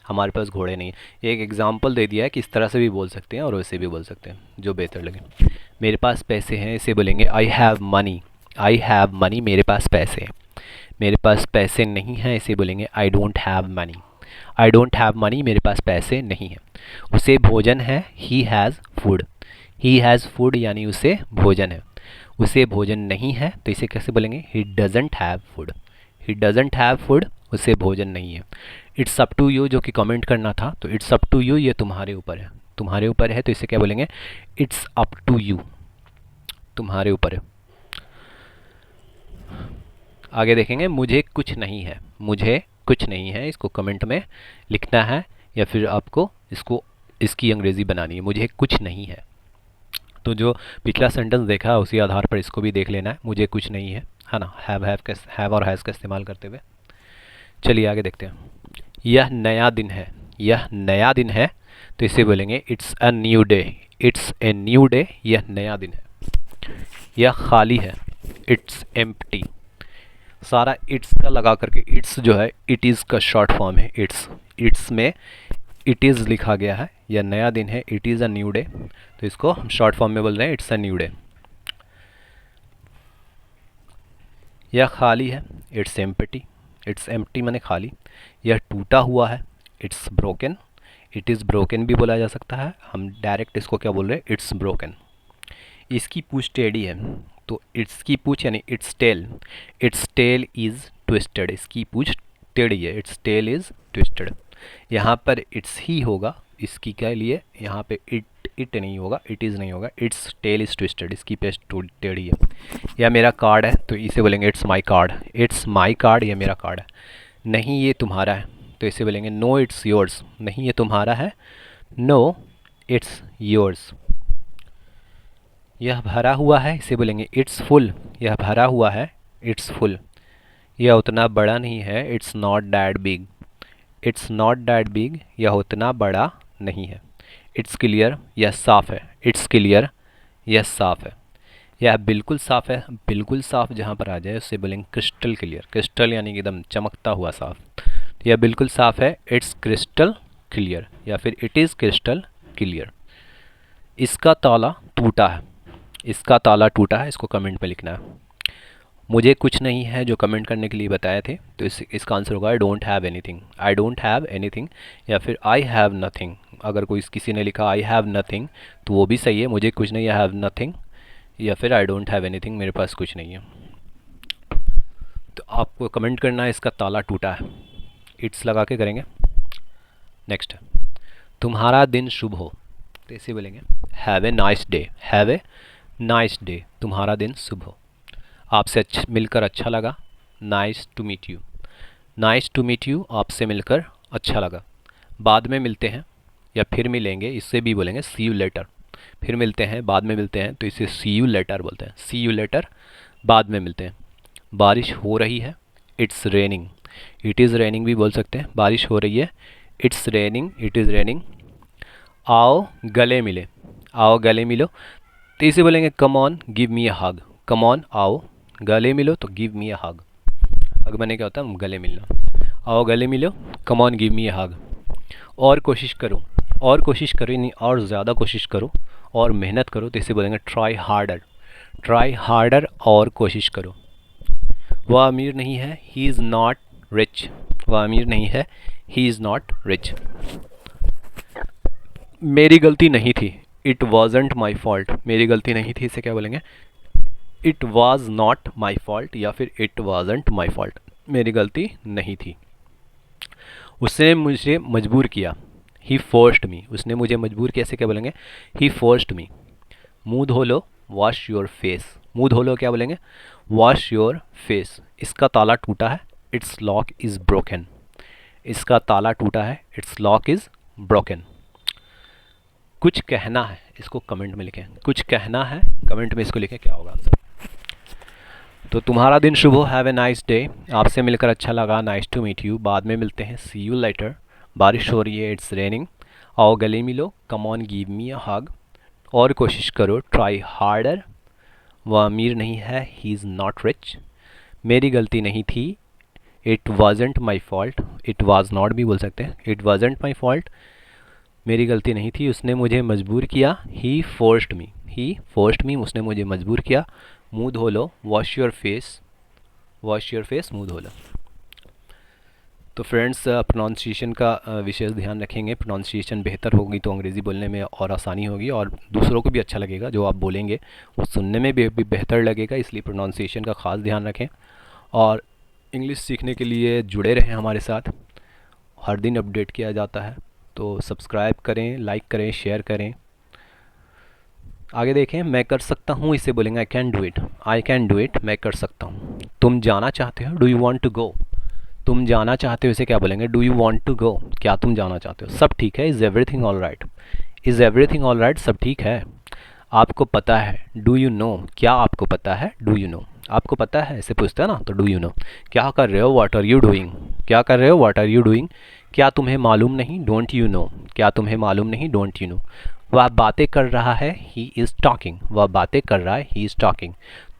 हमारे पास घोड़े नहीं है। एक एग्जाम्पल दे दिया है कि इस तरह से भी बोल सकते हैं और वैसे भी बोल सकते हैं, जो बेहतर लगे। मेरे पास पैसे हैं, इसे बोलेंगे I have money, I have money, मेरे पास पैसे हैं। मेरे पास पैसे नहीं हैं, इसे बोलेंगे I don't have money, I don't have money, मेरे पास पैसे नहीं हैं। उसे भोजन है, he has food, he has food यानी उसे भोजन है। उसे भोजन नहीं है तो इसे कैसे बोलेंगे he doesn't have food, he doesn't have food, उसे भोजन नहीं है। इट्स अप टू यू जो कि कमेंट करना था, तो इट्स अप टू यू ये तुम्हारे ऊपर है, तुम्हारे ऊपर है तो इसे क्या बोलेंगे इट्स अप टू यू, तुम्हारे ऊपर है। आगे देखेंगे, मुझे कुछ नहीं है, मुझे कुछ नहीं है, इसको कमेंट में लिखना है या फिर आपको इसकी अंग्रेज़ी बनानी है, मुझे कुछ नहीं है। तो जो पिछला सेंटेंस देखा उसी आधार पर इसको भी देख लेना है, मुझे कुछ नहीं है ना, हैव और हैज़ का इस्तेमाल करते हुए। चलिए आगे देखते हैं, यह नया दिन है, यह नया दिन है तो इसे बोलेंगे it's a new day, it's a new day, यह नया दिन है। यह खाली है, इट्स एम्प्टी, सारा इट्स का लगा करके, इट्स जो है इट इज़ का शॉर्ट फॉर्म है, इट्स, इट्स में इट इज़ लिखा गया है। यह नया दिन है, it is a new day, तो इसको हम शॉर्ट फॉर्म में बोल रहे हैं इट्स अ न्यू डे। यह खाली है, इट्स एम्प्टी, इट्स एम्प्टी माने खाली। यह टूटा हुआ है, it's broken, it is broken भी बोला जा सकता है, हम डायरेक्ट इसको क्या बोल रहे हैं इट्स ब्रोकन। इसकी पूँछ टेढ़ी है, तो इट्स की पूँछ यानी इट्स टेल इज़ ट्विस्टेड, इसकी पूँछ टेढ़ी है, इट्स टेल इज़ ट्विस्टेड। यहाँ पर इट्स ही होगा इसकी के लिए यहाँ पे इट नहीं होगा, इट इज़ नहीं होगा, इट्स टेल इज़ ट्विस्टेड, इसकी पेस्ट टेढ़ी है। या मेरा कार्ड है तो इसे बोलेंगे it's my card, it's my card, ये मेरा कार्ड है। नहीं ये तुम्हारा है तो इसे बोलेंगे नो इट्स योर्स, नहीं ये तुम्हारा है, नो इट्स योर्स। यह भरा हुआ है, इसे बोलेंगे इट्स फुल, यह भरा हुआ है, इट्स फुल। यह उतना बड़ा नहीं है, it's not that big, it's not that big, यह उतना बड़ा नहीं है। इट्स क्लियर, यह साफ़ है, इट्स क्लियर, यह साफ़ है। यह बिल्कुल साफ़ है, बिल्कुल साफ़ जहाँ पर आ जाए उससे बोलेंगे क्रिस्टल क्लियर, क्रिस्टल यानी कि एकदम चमकता हुआ साफ़। यह बिल्कुल साफ़ है, इट्स क्रिस्टल क्लियर, या फिर इट इज़ क्रिस्टल क्लियर। इसका ताला टूटा है, इसका ताला टूटा है, इसको कमेंट में लिखना है। मुझे कुछ नहीं है, जो कमेंट करने के लिए बताए थे, तो इसका आंसर होगा I don't have anything, I don't have anything, या फिर आई हैव नथिंग। अगर कोई किसी ने लिखा आई हैव नथिंग तो वो भी सही है, मुझे कुछ नहीं, आई हैव नथिंग, या फिर आई डोंट हैव एनीथिंग, मेरे पास कुछ नहीं है। तो आपको कमेंट करना है इसका ताला टूटा है, इट्स लगा के करेंगे। नेक्स्ट, तुम्हारा दिन शुभ हो, तो इसे बोलेंगे have a nice day, have a nice day, तुम्हारा दिन शुभ हो। आपसे मिलकर अच्छा लगा, nice to meet you, nice to meet you, आपसे मिलकर अच्छा लगा। बाद में मिलते हैं या फिर मिलेंगे, इससे भी बोलेंगे सी यू लेटर। फिर मिलते हैं, बाद में मिलते हैं, तो इसे सी यू लेटर बोलते हैं, सी यू लेटर, बाद में मिलते हैं। बारिश हो रही है, it's raining, it is raining भी बोल सकते हैं, बारिश हो रही है, it's raining, it is raining. आओ गले मिले, आओ गले मिलो, तो इसे बोलेंगे come on give me a hug, come on, आओ गले मिलो, तो गिव मी अ हग, हग बने क्या होता है गले मिलना। आओ गले मिलो, कम ऑन गिव मी अ हग। और कोशिश करो, और कोशिश करो नहीं, और ज़्यादा कोशिश करो, और मेहनत करो, तो इसे बोलेंगे ट्राई हार्डर, ट्राई हार्डर, और कोशिश करो। वह अमीर नहीं है, ही इज़ नॉट रिच, वह अमीर नहीं है, ही इज़ नॉट रिच। मेरी गलती नहीं थी, इट वॉजेंट माई फॉल्ट, मेरी गलती नहीं थी, इसे क्या बोलेंगे it was not my fault, या फिर इट वॉजेंट माई फॉल्ट, मेरी गलती नहीं थी। उसने मुझे मजबूर किया, ही फोर्स्ड मी, उसने मुझे मजबूर किया, ऐसे क्या बोलेंगे ही फोर्स्ड मी। मुँह धो लो, वॉश योर फेस, मुँह धो लो क्या बोलेंगे वॉश योर फेस। इसका ताला टूटा है, इट्स लॉक इज़ ब्रोकन, इसका ताला टूटा है, इट्स लॉक इज़ ब्रोकन। कुछ कहना है, इसको कमेंट में लिखें, कुछ कहना है, कमेंट में इसको लिखें क्या होगा आंसर। तो तुम्हारा दिन शुभ हो, हैव ए नाइस डे, आपसे मिलकर अच्छा लगा, नाइस टू मीट यू, बाद में मिलते हैं, सी यू लेटर। बारिश हो रही है, इट्स रेनिंग। आओ गले मिलो, कम ऑन गिव मी अ हग। और कोशिश करो, ट्राई हार्डर। वह अमीर नहीं है, ही इज़ नॉट रिच। मेरी गलती नहीं थी, it wasn't my fault, it was not भी बोल सकते हैं, इट वॉजेंट माई फॉल्ट, मेरी गलती नहीं थी, उसने मुझे मजबूर किया, ही फोर्स्ड मी, ही फोर्स्ड मी, उसने मुझे मजबूर किया। मुँह धो लो, wash your face, wash your face, मुँह धो लो। तो फ्रेंड्स, प्रोनाउंसिएशन का विशेष ध्यान रखेंगे, प्रोनाउंसिएशन बेहतर होगी तो अंग्रेज़ी बोलने में और आसानी होगी, और दूसरों को भी अच्छा लगेगा, जो आप बोलेंगे वो सुनने में भी बेहतर लगेगा, इसलिए प्रोनाउंसिएशन का ख़ास ध्यान रखें। और इंग्लिश सीखने के लिए जुड़े रहें हमारे साथ, हर दिन अपडेट किया जाता है, तो सब्सक्राइब करें, लाइक करें, शेयर करें। आगे देखें, मैं कर सकता हूँ, इसे बोलेंगे I can do it, I can do it, मैं कर सकता हूँ। तुम जाना चाहते हो, do you want to go, तुम जाना चाहते हो, इसे क्या बोलेंगे do you want to go, क्या तुम जाना चाहते हो। सब ठीक है, is everything all right, is everything all right, सब ठीक है। आपको पता है, डू यू नो, क्या आपको पता है, डू यू नो, आपको पता है, ऐसे पूछते हैं ना, तो डू यू नो। क्या कर रहे हो, व्हाट आर यू डूइंग, क्या कर रहे हो, व्हाट आर यू डूइंग। क्या तुम्हें मालूम नहीं, डोंट यू नो, क्या तुम्हें मालूम नहीं, डोंट यू नो। वह बातें कर रहा है, ही इज़ टॉकिंग, वह बातें कर रहा है, ही इज़ टॉकिंग।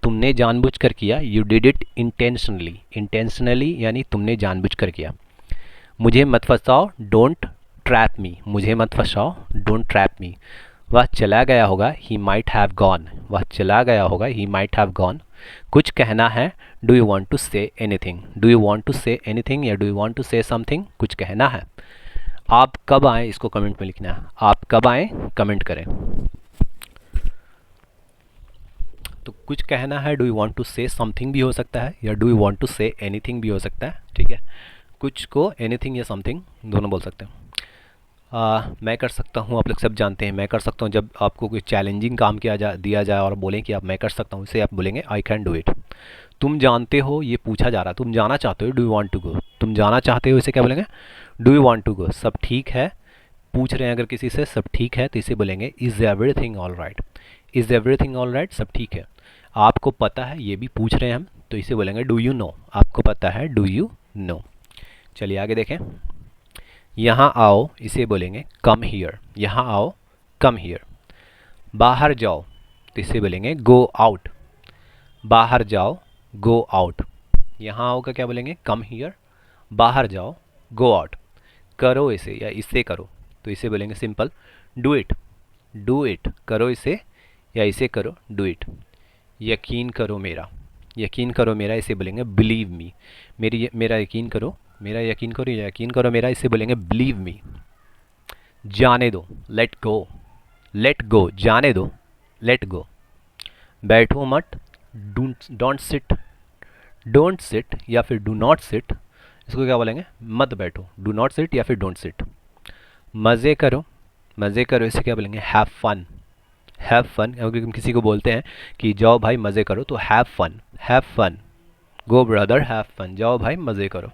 तुमने जानबूझकर किया, you did it intentionally, intentionally यानी तुमने जानबूझकर किया। मुझे मत फंसाओ, डोंट ट्रैप मी, मुझे मत फंसाओ, डोंट ट्रैप मी। वह चला गया होगा, ही माइट हैव गॉन, वह चला गया होगा, ही माइट हैव गॉन। कुछ कहना है, do you want to say anything, do you want to say anything, या do you want to say something, कुछ कहना है। आप कब आएँ, इसको कमेंट में लिखना है, आप कब आएँ, कमेंट करें। तो कुछ कहना है, do you want to say something भी हो सकता है, या do you want to say anything भी हो सकता है, ठीक है। कुछ को एनीथिंग या समथिंग दोनों बोल सकते हैं। मैं कर सकता हूँ, आप लोग सब जानते हैं मैं कर सकता हूँ। जब आपको कोई चैलेंजिंग काम दिया जाए और बोलें कि आप मैं कर सकता हूँ, इसे आप बोलेंगे आई कैन डू इट। तुम जानते हो, ये पूछा जा रहा है, तुम जाना चाहते हो, do you want to go, तुम जाना चाहते हो, इसे क्या बोलेंगे, do you want to go. सब ठीक है, पूछ रहे हैं अगर किसी से सब ठीक है तो इसे बोलेंगे is everything all right. Is everything all right, सब ठीक है। आपको पता है, ये भी पूछ रहे हैं हम, तो इसे बोलेंगे डू यू नो। आपको पता है, डू यू नो। चलिए आगे देखें। यहाँ आओ, इसे बोलेंगे कम हियर। यहाँ आओ, कम हियर। बाहर जाओ, तो इसे बोलेंगे गो आउट। बाहर जाओ, गो आउट। यहाँ आओ का क्या बोलेंगे, कम हियर। बाहर जाओ, गो आउट। करो इसे या इसे करो, तो इसे बोलेंगे simple do it. Do it, करो इसे या इसे करो, डू इट। यकीन करो मेरा, यकीन करो मेरा, इसे बोलेंगे बिलीव मी। मेरा यकीन करो, मेरा यकीन करो या यकीन करो मेरा, इसे बोलेंगे बिलीव मी। जाने दो, लेट गो। लेट गो, जाने दो, लेट गो। बैठो मत, डोंट सिट। डोंट सिट या फिर डू नॉट सिट, इसको क्या बोलेंगे, मत बैठो, डू नॉट सिट या फिर डोंट सिट। मज़े करो, मज़े करो, इसे क्या बोलेंगे, हैव फन। हैव फन, अगर हम किसी को बोलते हैं कि जाओ भाई मज़े करो, तो have fun, have fun, go brother have fun, जाओ भाई मज़े करो।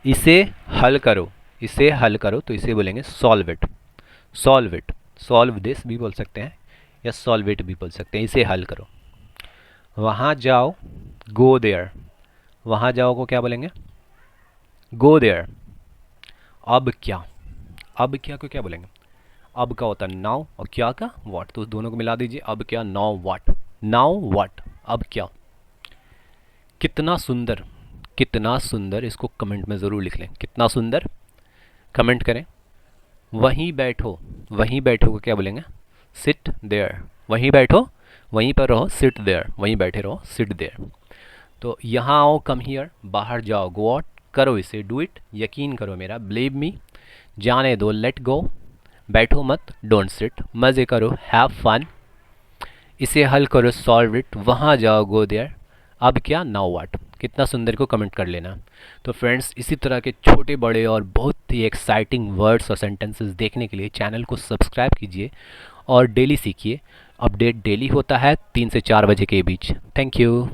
इसे हल करो, इसे हल करो, तो इसे बोलेंगे solve it. Solve it, solve this भी बोल सकते हैं या सॉल्व इट भी बोल सकते हैं, इसे हल करो। वहाँ जाओ, गो देयर। वहाँ जाओ को क्या बोलेंगे, गो देयर। अब क्या, अब क्या को क्या बोलेंगे, अब का होता है नाउ और क्या का व्हाट, तो दोनों को मिला दीजिए, अब क्या, नाउ व्हाट। नाउ व्हाट, अब क्या। कितना सुंदर, कितना सुंदर, इसको कमेंट में ज़रूर लिख लें, कितना सुंदर, कमेंट करें। वहीं बैठो, वहीं बैठो को क्या बोलेंगे, सिट देयर। वहीं बैठो, वहीं पर रहो, सिट देयर, वहीं बैठे रहो, सिट देयर। तो यहाँ आओ, कम हियर। बाहर जाओ, गो आउट। करो इसे, डू इट। यकीन करो मेरा, बिलीव मी। जाने दो, लेट गो। बैठो मत, डोंट सिट। मज़े करो, हैव फन। इसे हल करो, सॉल्व इट। वहाँ जाओ, गो देयर। अब क्या, नाउ व्हाट। कितना सुंदर को कमेंट कर लेना। तो फ्रेंड्स, इसी तरह के छोटे बड़े और बहुत ही एक्साइटिंग वर्ड्स और सेंटेंसेस देखने के लिए चैनल को सब्सक्राइब कीजिए और डेली सीखिए। अपडेट डेली होता है 3 से 4 बजे के बीच। Thank you.